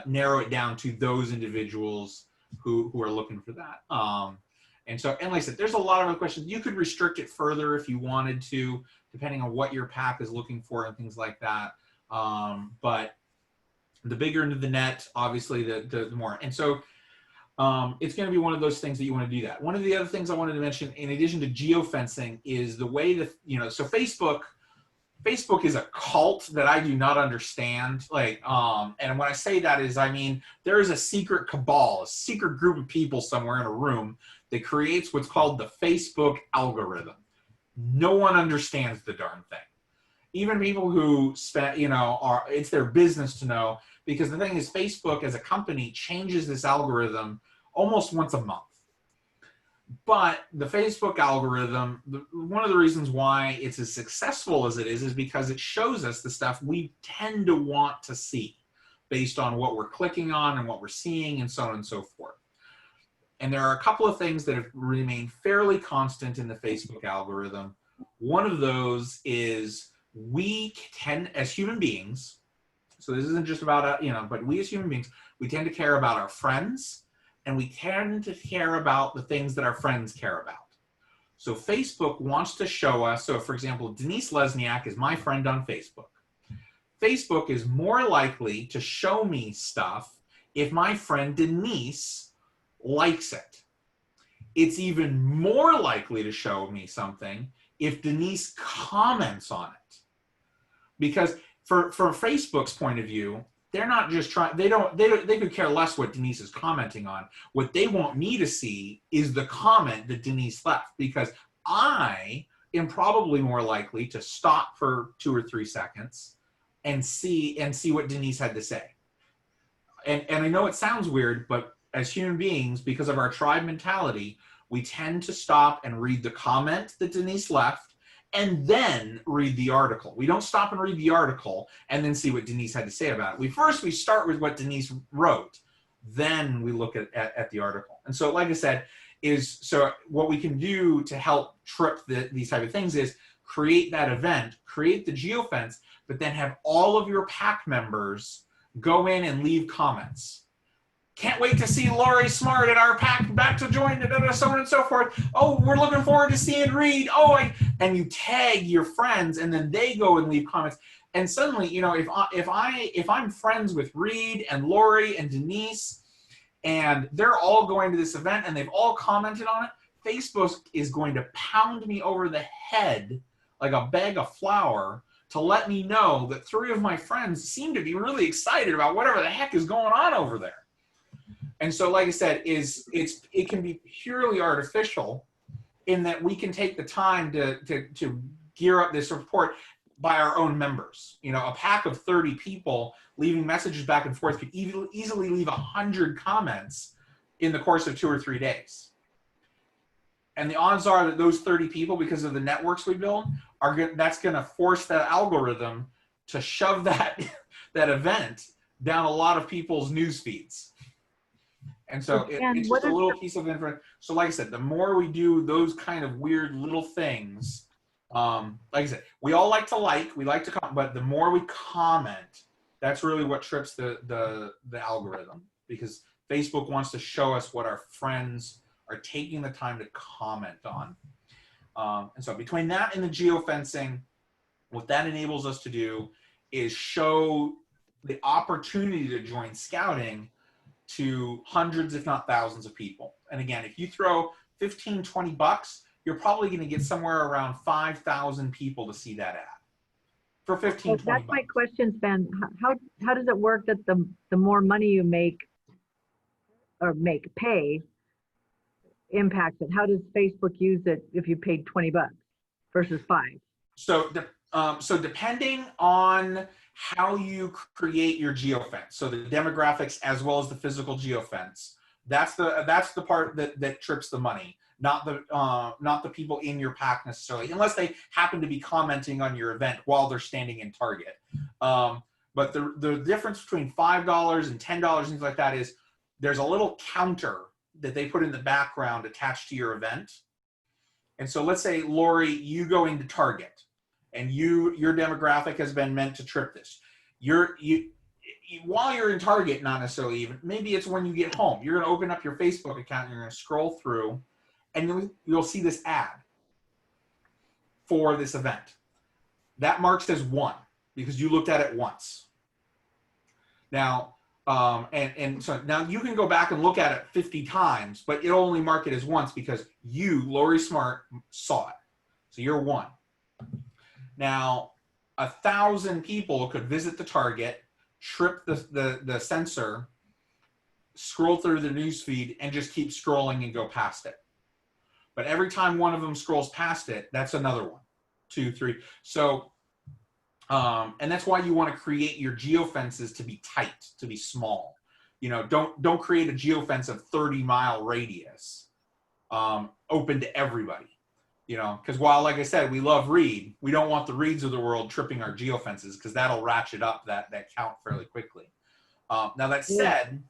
narrow it down to those individuals who are looking for that. And like I said, there's a lot of other questions. You could restrict it further if you wanted to, depending on what your pack is looking for and things like that. But the bigger into the net, obviously, the more. And so it's going to be one of those things that you want to do that. One of the other things I wanted to mention, in addition to geofencing, is the way that, so Facebook Facebook is a cult that I do not understand. Like, and when I say that is, I mean, there is a secret cabal, a secret group of people somewhere in a room that creates what's called the Facebook algorithm. No one understands the darn thing. Even people who spend, it's their business to know, because the thing is, Facebook as a company changes this algorithm almost once a month. But the Facebook algorithm, one of the reasons why it's as successful as it is because it shows us the stuff we tend to want to see based on what we're clicking on and what we're seeing and so on and so forth. And there are a couple of things that have remained fairly constant in the Facebook algorithm. One of those is we tend, as human beings, so this isn't just about, but we as human beings, we tend to care about our friends, and we tend to care about the things that our friends care about. So Facebook wants to show us, so for example, Denise Lesniak is my friend on Facebook. Facebook is more likely to show me stuff if my friend Denise likes it. It's even more likely to show me something if Denise comments on it. Because from Facebook's point of view, they're not just trying, they could care less what Denise is commenting on. What they want me to see is the comment that Denise left, because I am probably more likely to stop for 2 or 3 seconds and see what Denise had to say. And I know it sounds weird, but as human beings, because of our tribe mentality, we tend to stop and read the comment that Denise left and then read the article. We don't stop and read the article and then see what Denise had to say about it. We start with what Denise wrote, then we look at the article. And so, like I said, so what we can do to help trip these type of things is create that event, create the geofence, but then have all of your pack members go in and leave comments. Can't wait to see Lori Smart at our pack, back to join, so on and so forth. Oh, we're looking forward to seeing Reed. Oh, and you tag your friends, and then they go and leave comments. And suddenly, if I'm friends with Reed and Lori and Denise, and they're all going to this event and they've all commented on it, Facebook is going to pound me over the head like a bag of flour to let me know that 3 of my friends seem to be really excited about whatever the heck is going on over there. And so, like I said, it can be purely artificial in that we can take the time to gear up this report by our own members. A pack of 30 people leaving messages back and forth could easily leave 100 comments in the course of 2 or 3 days. And the odds are that those 30 people, because of the networks we build, that's going to force that algorithm to shove that event down a lot of people's news feeds. And so it's just a little piece of information. So like I said, the more we do those kind of weird little things, like I said, we all like to we like to comment, but the more we comment, that's really what trips the algorithm, because Facebook wants to show us what our friends are taking the time to comment on. And so between that and the geofencing, what that enables us to do is show the opportunity to join scouting to hundreds, if not thousands of people. And again, if you throw 15, 20 bucks, you're probably going to get somewhere around 5,000 people to see that ad for 15, well, 20 that's bucks. my question, Sven. How does it work that the more money you make or pay impacts it? How does Facebook use it if you paid 20 bucks versus 5? So depending on how you create your geofence, so the demographics as well as the physical geofence, that's the part that trips the money, not the people in your pack necessarily, unless they happen to be commenting on your event while they're standing in target. But the difference between $5 and $10 and things like that is there's a little counter that they put in the background attached to your event. And so let's say, Lori, you go into Target, and your demographic has been meant to trip this. While you're in Target, not necessarily even, maybe it's when you get home, you're gonna open up your Facebook account and you're gonna scroll through, and you'll see this ad for this event. That marks as 1 because you looked at it once. Now, and so now you can go back and look at it 50 times, but it'll only mark it as once because you, Lori Smart, saw it. So you're 1. Now, 1,000 people could visit the target, trip the sensor, scroll through the news feed, and just keep scrolling and go past it. But every time one of them scrolls past it, that's another one, 2, 3. So, and that's why you want to create your geofences to be tight, to be small. You know, don't create a geofence of 30-mile radius, open to everybody. You know, because while, like I said, we love Reed, we don't want the Reeds of the world tripping our geofences, because that'll ratchet up that count fairly quickly. Now that said,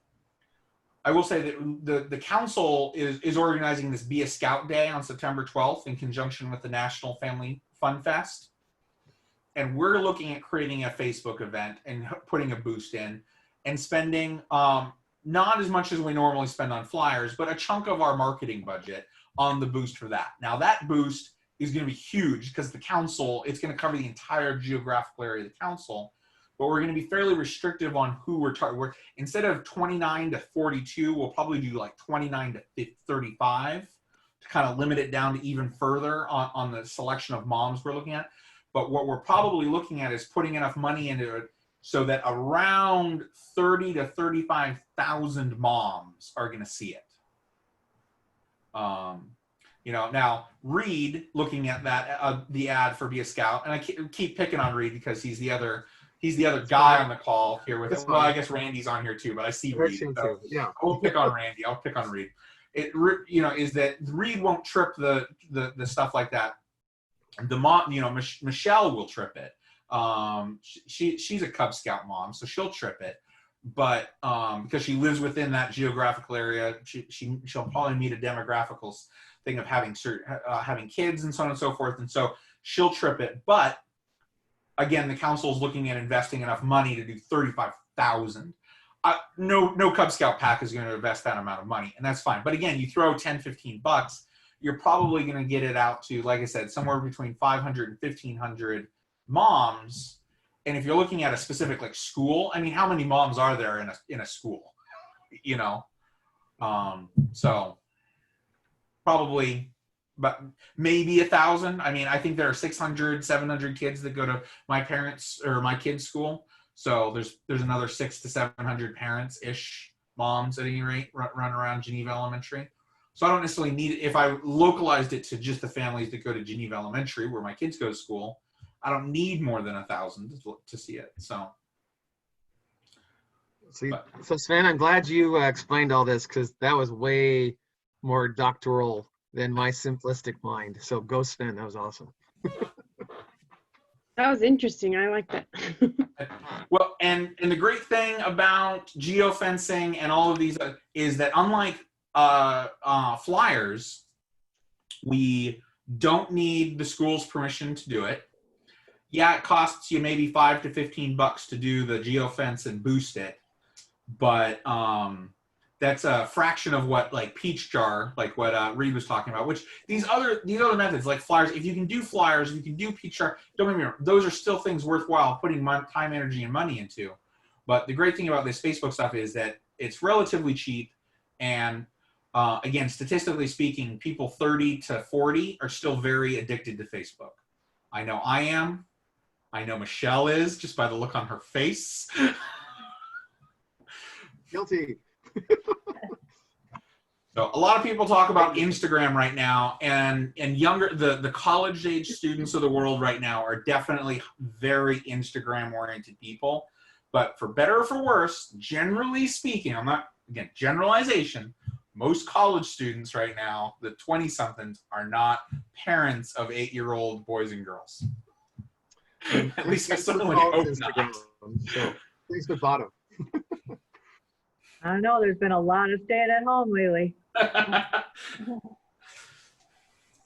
I will say that the council is organizing this Be a Scout Day on September 12th in conjunction with the National Family Fun Fest. And we're looking at creating a Facebook event and putting a boost in and spending not as much as we normally spend on flyers, but a chunk of our marketing budget on the boost for that. Now that boost is going to be huge because the council, it's going to cover the entire geographical area of the council, but we're going to be fairly restrictive on who we're targeting. Instead of 29 to 42, we'll probably do like 29 to 35 to kind of limit it down to even further on the selection of moms we're looking at. But what we're probably looking at is putting enough money into it so that around 30 to 35,000 moms are going to see it. You know, now Reed, looking at that the ad for Be a Scout, and I keep picking on Reed because he's the other guy on the call here with us. Well, I guess Randy's on here too, but I see Reed. So yeah. I won't pick on Randy. I'll pick on Reed. It, you know, is that Reed won't trip the stuff like that. The mom, you know, Michelle will trip it. She's a Cub Scout mom, so she'll trip it. But because she lives within that geographical area, she'll probably meet a demographical thing of having having kids and so on and so forth, and so she'll trip it. But again, the council is looking at investing enough money to do 35,000. No Cub Scout pack is going to invest that amount of money, and that's fine. But again, you throw 10, 15 bucks, you're probably going to get it out to, like I said, somewhere between 500 and 1,500 moms. And if you're looking at a specific like school, I mean, how many moms are there in a school? You know, so probably, but maybe 1,000. I mean, I think there are 600, 700 kids that go to my parents' or my kids' school. So there's another 600 to 700 parents ish, moms at any rate, run around Geneva Elementary. So I don't necessarily need it. If I localized it to just the families that go to Geneva Elementary, where my kids go to school, I don't need more than 1,000 to see it. So Sven, I'm glad you explained all this, because that was way more doctoral than my simplistic mind. So go Sven, that was awesome. That was interesting. I like that. Well, and the great thing about geofencing and all of these is that unlike flyers, we don't need the school's permission to do it. Yeah, it costs you maybe $5 to $15 to do the geofence and boost it, but that's a fraction of what like Peach Jar, like what Reed was talking about. Which these other methods, like flyers, if you can do flyers, you can do Peach Jar. Don't get me wrong; those are still things worthwhile putting time, energy, and money into. But the great thing about this Facebook stuff is that it's relatively cheap, and again, statistically speaking, people 30 to 40 are still very addicted to Facebook. I know I am. I know Michelle is, just by the look on her face. Guilty. So a lot of people talk about Instagram right now, and younger, the college age students of the world right now are definitely very Instagram oriented people. But for better or for worse, generally speaking, I'm not, again, generalization, most college students right now, the 20-somethings, are not parents of 8-year-old boys and girls. At least I certainly hope not. So Facebook bottom. I don't know, there's been a lot of staying at home lately.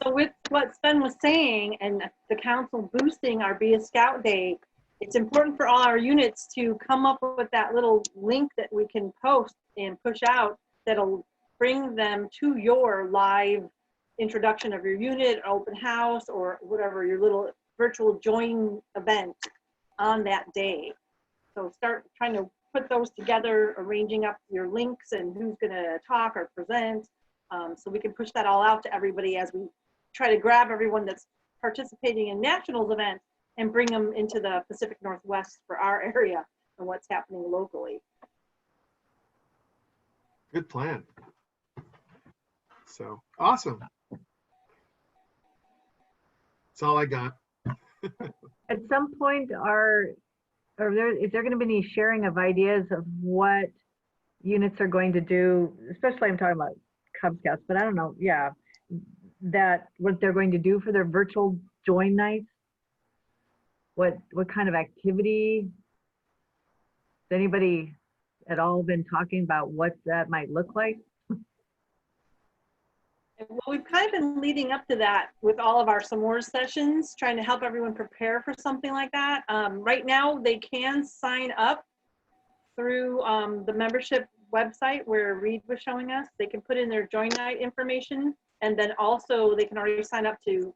So with what Sven was saying and the council boosting our Be a Scout Day, it's important for all our units to come up with that little link that we can post and push out that'll bring them to your live introduction of your unit, open house, or whatever, your little virtual join event on that day. So start trying to put those together, arranging up your links and who's going to talk or present, so we can push that all out to everybody as we try to grab everyone that's participating in Nationals events and bring them into the Pacific Northwest for our area and what's happening locally. Good plan. So awesome. That's all I got. At some point, is there going to be any sharing of ideas of what units are going to do? Especially I'm talking about Cub Scouts, but I don't know. Yeah, that what they're going to do for their virtual join nights. What kind of activity? Has anybody at all been talking about what that might look like? Well, we've kind of been leading up to that with all of our Smore sessions, trying to help everyone prepare for something like that. Right now, they can sign up through the membership website where Reed was showing us. They can put in their join night information, and then also they can already sign up to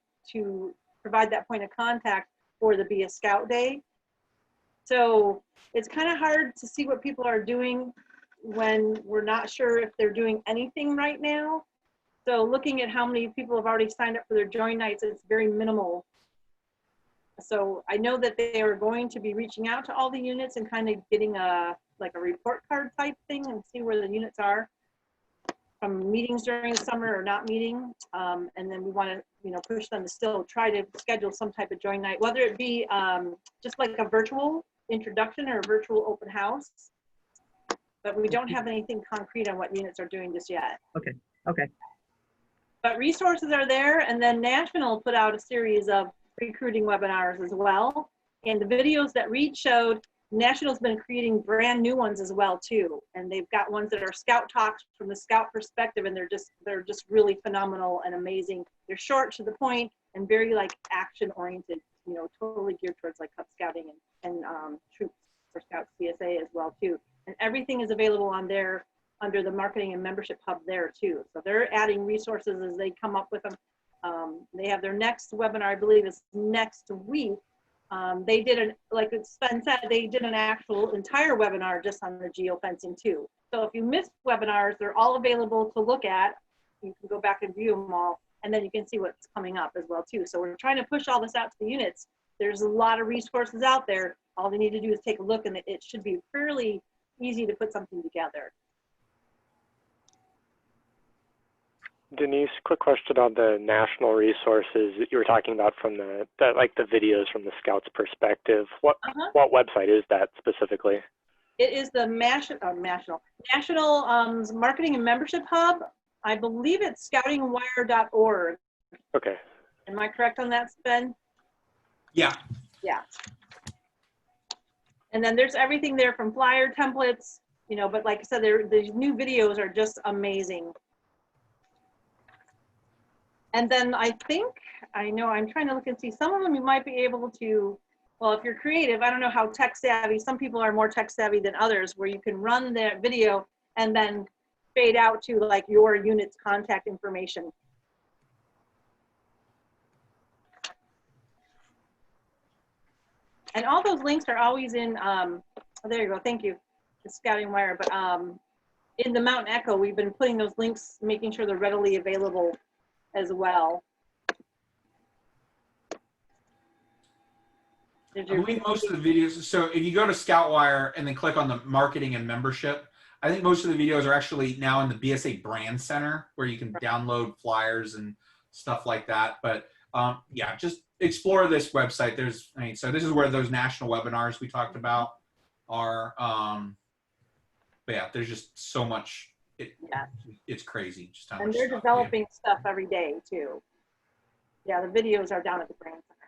provide that point of contact for the Be a Scout Day. So it's kind of hard to see what people are doing when we're not sure if they're doing anything right now. So looking at how many people have already signed up for their join nights, it's very minimal. So I know that they are going to be reaching out to all the units and kind of getting a report card type thing and see where the units are from meetings during the summer or not meeting. And then we want to, push them to still try to schedule some type of join night, whether it be just like a virtual introduction or a virtual open house. But we don't have anything concrete on what units are doing just yet. Okay. But resources are there, and then National put out a series of recruiting webinars as well. And the videos that Reed showed, National's been creating brand new ones as well too. And they've got ones that are Scout talks from the Scout perspective, and they're just really phenomenal and amazing. They're short, to the point, and very like action oriented, totally geared towards like Cub Scouting and troops for Scouts CSA as well too. And everything is available on there under the marketing and membership hub there too. So they're adding resources as they come up with them. They have their next webinar, I believe is next week. They did like Sven said, they did an actual entire webinar just on the geofencing too. So if you missed webinars, they're all available to look at. You can go back and view them all, and then you can see what's coming up as well too. So we're trying to push all this out to the units. There's a lot of resources out there. All they need to do is take a look, and it should be fairly easy to put something together. Denise, quick question on the national resources that you were talking about from the videos from the Scouts perspective. What website is that specifically? It is the National Marketing and Membership Hub. I believe it's scoutingwire.org. Okay. Am I correct on that, Sven? Yeah. Yeah. And then there's everything there from flyer templates, but like I said, the new videos are just amazing. And then I'm trying to look and see, some of them you might be able to, well, if you're creative, I don't know how tech savvy, some people are more tech savvy than others, where you can run that video and then fade out to like your unit's contact information. And all those links are always in, there you go, thank you, the Scouting Wire. But in the Mountain Echo, we've been putting those links, making sure they're readily available as well. I believe most of the videos, so if you go to Scoutwire and then click on the marketing and membership, I think most of the videos are actually now in the BSA Brand Center, where you can download flyers and stuff like that. But yeah, just explore this website. So this is where those national webinars we talked about are. But yeah, there's just so much. It's crazy. Just how much and they're stuff, developing stuff every day too. Yeah, the videos are down at the Brand Center.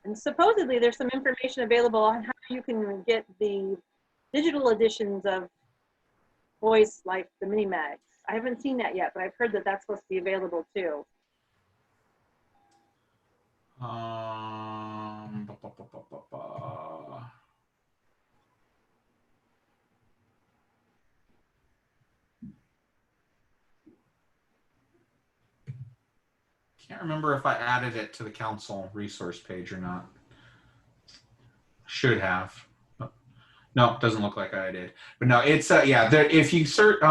And supposedly there's some information available on how you can get the digital editions of Voice Life, the mini mags. I haven't seen that yet, but I've heard that that's supposed to be available too. Can't remember if I added it to the council resource page or not. Should have. No, it doesn't look like I did. But no, it's yeah. If you search,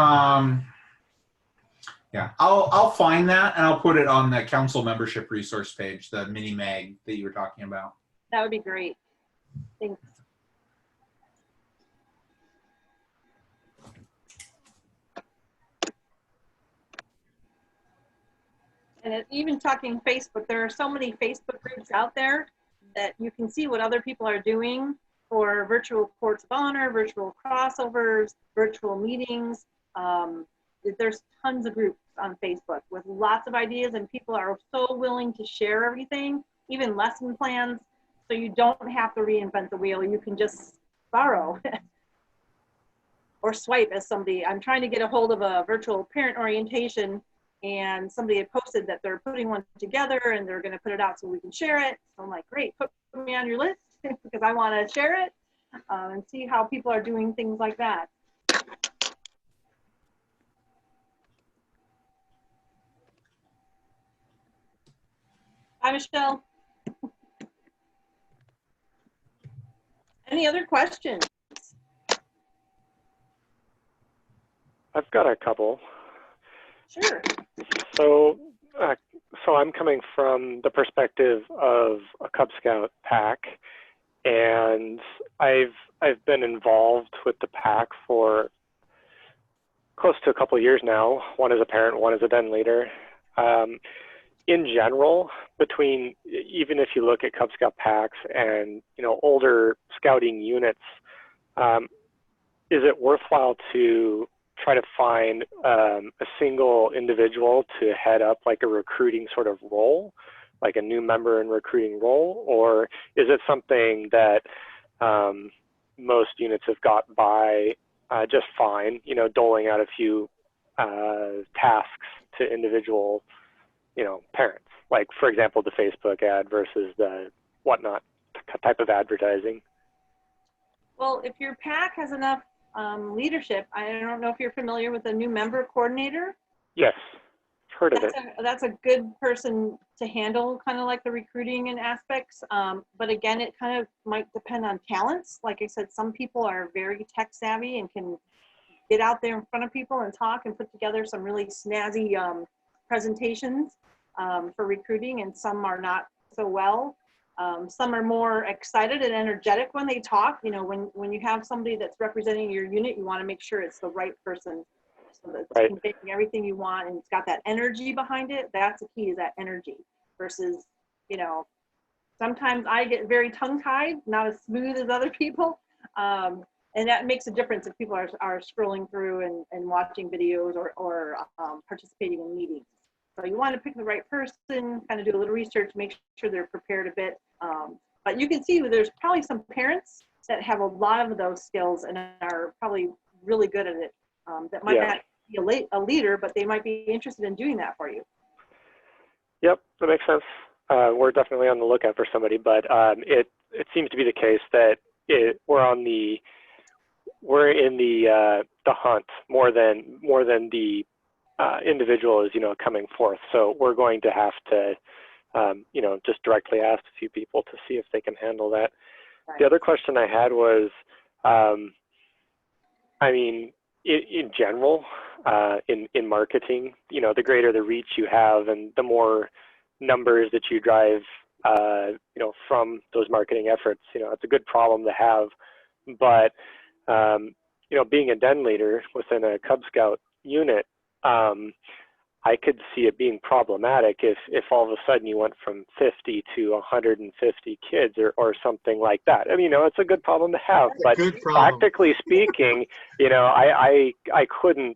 Yeah, I'll find that and I'll put it on the council membership resource page, the mini mag that you were talking about. That would be great. Thanks. And even talking Facebook, there are so many Facebook groups out there that you can see what other people are doing for virtual courts of honor, virtual crossovers, virtual meetings. There's tons of groups on Facebook with lots of ideas, and people are so willing to share everything, even lesson plans, so you don't have to reinvent the wheel. You can just borrow or swipe as somebody. I'm trying to get a hold of a virtual parent orientation, and somebody had posted that they're putting one together and they're going to put it out so we can share it. So I'm like, great, put me on your list because I want to share it and see how people are doing things like that. Hi, Michelle. Any other questions? I've got a couple. Sure. So, so I'm coming from the perspective of a Cub Scout pack, and I've been involved with the pack for close to a couple of years now. One as a parent, one as a den leader. In general, between, even if you look at Cub Scout packs and, you know, older scouting units, is it worthwhile to try to find a single individual to head up like a recruiting sort of role, like a new member in recruiting role, or is it something that most units have got by just fine, you know, doling out a few tasks to individual, you know, parents, like for example, the Facebook ad versus the whatnot type of advertising? Well, if your pack has enough leadership, I don't know if you're familiar with the new member coordinator. Yes, I've heard of it. That's a good person to handle kind of like the recruiting and aspects. But again, it kind of might depend on talents. Like I said, some people are very tech savvy and can get out there in front of people and talk and put together some really snazzy presentations for recruiting, and some are not so well. Some are more excited and energetic when they talk. You know, when you have somebody that's representing your unit, you want to make sure it's the right person, so that it's conveying everything you want and it's got that energy behind it. That's the key, is that energy versus, you know, sometimes I get very tongue-tied, not as smooth as other people. And that makes a difference if people are scrolling through and watching videos or participating in meetings. So you want to pick the right person, kind of do a little research, make sure they're prepared a bit. But you can see there's probably some parents that have a lot of those skills and are probably really good at it. That might not be a leader, but they might be interested in doing that for you. Yep, that makes sense. We're definitely on the lookout for somebody, but it seems to be the case that we're in the hunt more than the individual is, you know, coming forth. So we're going to have to, you know, just directly ask a few people to see if they can handle that. Right. The other question I had was, I mean, in general, in marketing, you know, the greater the reach you have and the more numbers that you drive, you know, from those marketing efforts, you know, it's a good problem to have. But, you know, being a den leader within a Cub Scout unit, I could see it being problematic if all of a sudden you went from 50 to 150 kids or something like that. I mean, you know, it's a good problem to have, but practically speaking, you know, I couldn't,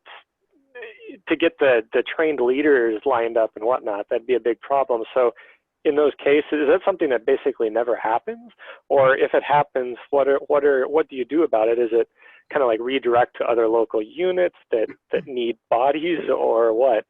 to get the trained leaders lined up and whatnot, that'd be a big problem. So in those cases, is that something that basically never happens? Or if it happens, what do you do about it? Is it kind of like redirect to other local units that need bodies, or what?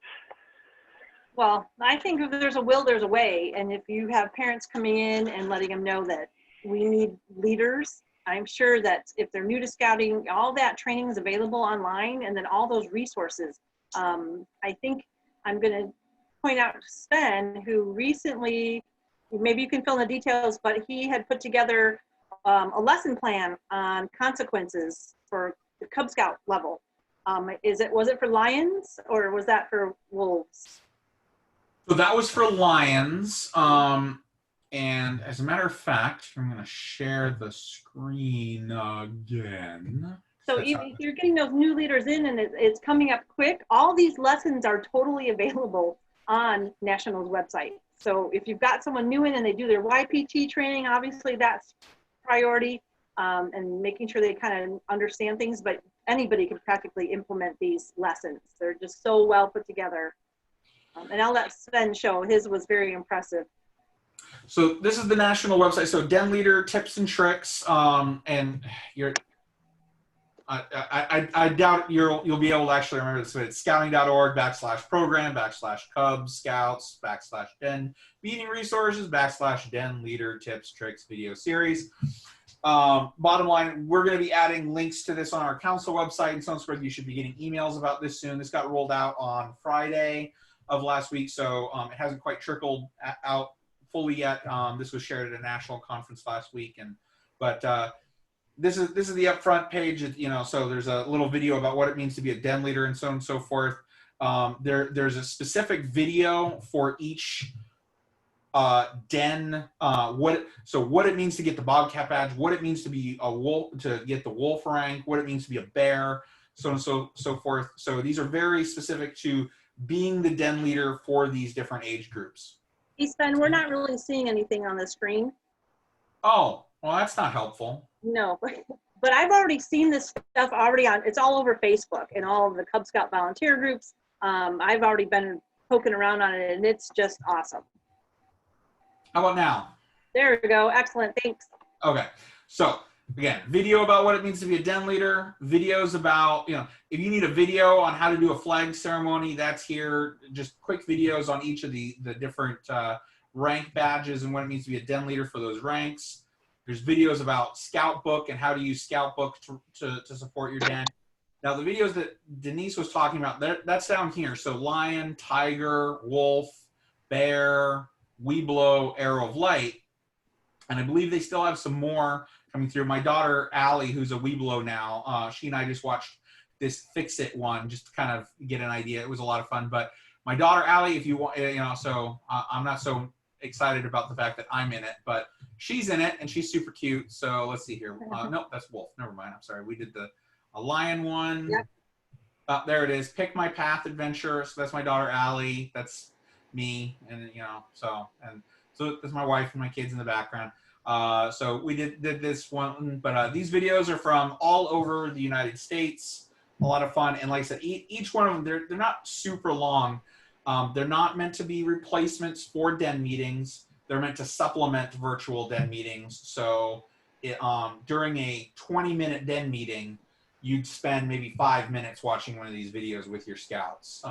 Well, I think if there's a will, there's a way. And if you have parents coming in and letting them know that we need leaders, I'm sure that if they're new to scouting, all that training is available online, and then all those resources. I think I'm going to point out to Sven, who recently, maybe you can fill in the details, but he had put together a lesson plan on consequences for the Cub Scout level. Was it for lions or was that for wolves? So that was for lions. And as a matter of fact, I'm going to share the screen again. So if you're getting those new leaders in and it's coming up quick, all these lessons are totally available on National's website. So if you've got someone new in and they do their YPT training, obviously that's priority, and making sure they kind of understand things, but anybody can practically implement these lessons. They're just so well put together. And I'll let Sven show, his was very impressive. So this is the National website. So Den Leader tips and tricks, and I doubt you'll be able to actually remember this, but it's scouting.org/program/Cubs Scouts/Den meeting resources /Den Leader tips tricks video series. Bottom line, we're going to be adding links to this on our council website and so on. You should be getting emails about this soon. This got rolled out on Friday of last week, so it hasn't quite trickled out fully yet. This was shared at a national conference last week, but this is the upfront page. So there's a little video about what it means to be a Den Leader and so on and so forth. There's a specific video for each den, what it means to get the Bobcat badge, what it means to be a wolf, to get the wolf rank, what it means to be a bear, so on and so forth. So these are very specific to being the Den Leader for these different age groups. Hey Sven, we're not really seeing anything on the screen. Oh, well, that's not helpful. No, but I've already seen this stuff it's all over Facebook and all of the Cub Scout volunteer groups. I've already been poking around on it and it's just awesome. How about now? There we go. Excellent. Thanks. Okay. So again, video about what it means to be a Den Leader, videos about, if you need a video on how to do a flag ceremony, that's here. Just quick videos on each of the different rank badges and what it means to be a Den Leader for those ranks. There's videos about Scout Book and how to use Scout Book to support your den. Now the videos that Denise was talking about, that's down here. So lion, tiger, wolf, bear, Weeblo, Arrow of Light. And I believe they still have some more coming through. My daughter, Allie, who's a Weeblo now, she and I just watched this Fix It one just to kind of get an idea. It was a lot of fun. But my daughter, Allie, if you want, so I'm not so excited about the fact that I'm in it, but she's in it and she's super cute. So let's see here. Nope, that's wolf. Never mind. I'm sorry. We did a lion one. Yep. There it is. Pick My Path Adventure. So that's my daughter, Allie. That's me. And, so that's my wife and my kids in the background. So we did this one, but these videos are from all over the United States. A lot of fun. And like I said, each one of them, they're not super long. They're not meant to be replacements for den meetings. They're meant to supplement virtual den meetings. So during a 20-minute den meeting, you'd spend maybe 5 minutes watching one of these videos with your scouts,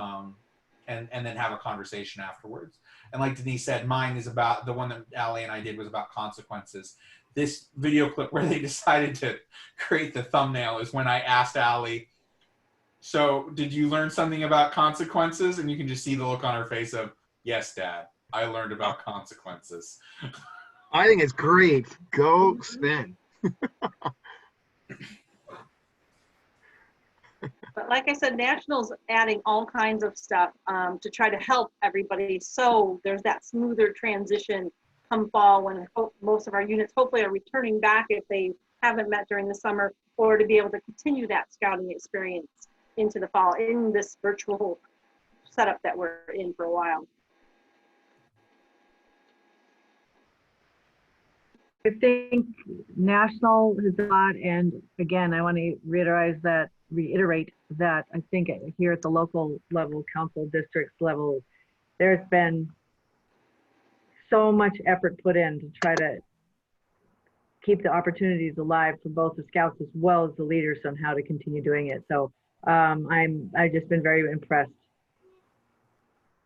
and then have a conversation afterwards. And like Denise said, mine is about, the one that Allie and I did was about consequences. This video clip where they decided to create the thumbnail is when I asked Allie, so did you learn something about consequences? And you can just see the look on her face of, yes, Dad, I learned about consequences. I think it's great. Go Sven. But like I said, National's adding all kinds of stuff to try to help everybody. So there's that smoother transition come fall when most of our units hopefully are returning back if they haven't met during the summer, or to be able to continue that scouting experience into the fall in this virtual setup that we're in for a while. I think National has a lot, and again, I want to reiterate that I think here at the local level, council districts level, there's been so much effort put in to try to keep the opportunities alive for both the scouts as well as the leaders on how to continue doing it. So I've just been very impressed.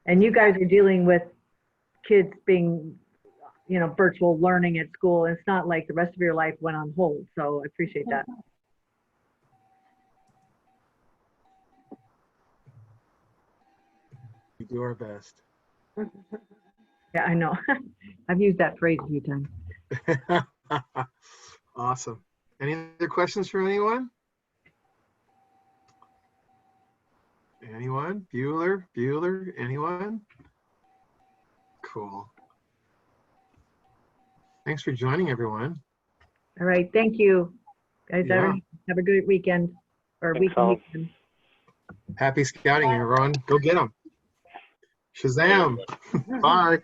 And you guys are dealing with kids being, virtual learning at school. And it's not like the rest of your life went on hold. So I appreciate that. We do our best. Yeah, I know. I've used that phrase a few times. Awesome. Any other questions from anyone? Anyone? Bueller, anyone? Cool. Thanks for joining, everyone. All right, thank you. Guys, Yeah. have a good weekend or Thanks, all. weekend. Happy scouting, everyone. Go get them. Shazam. Bye.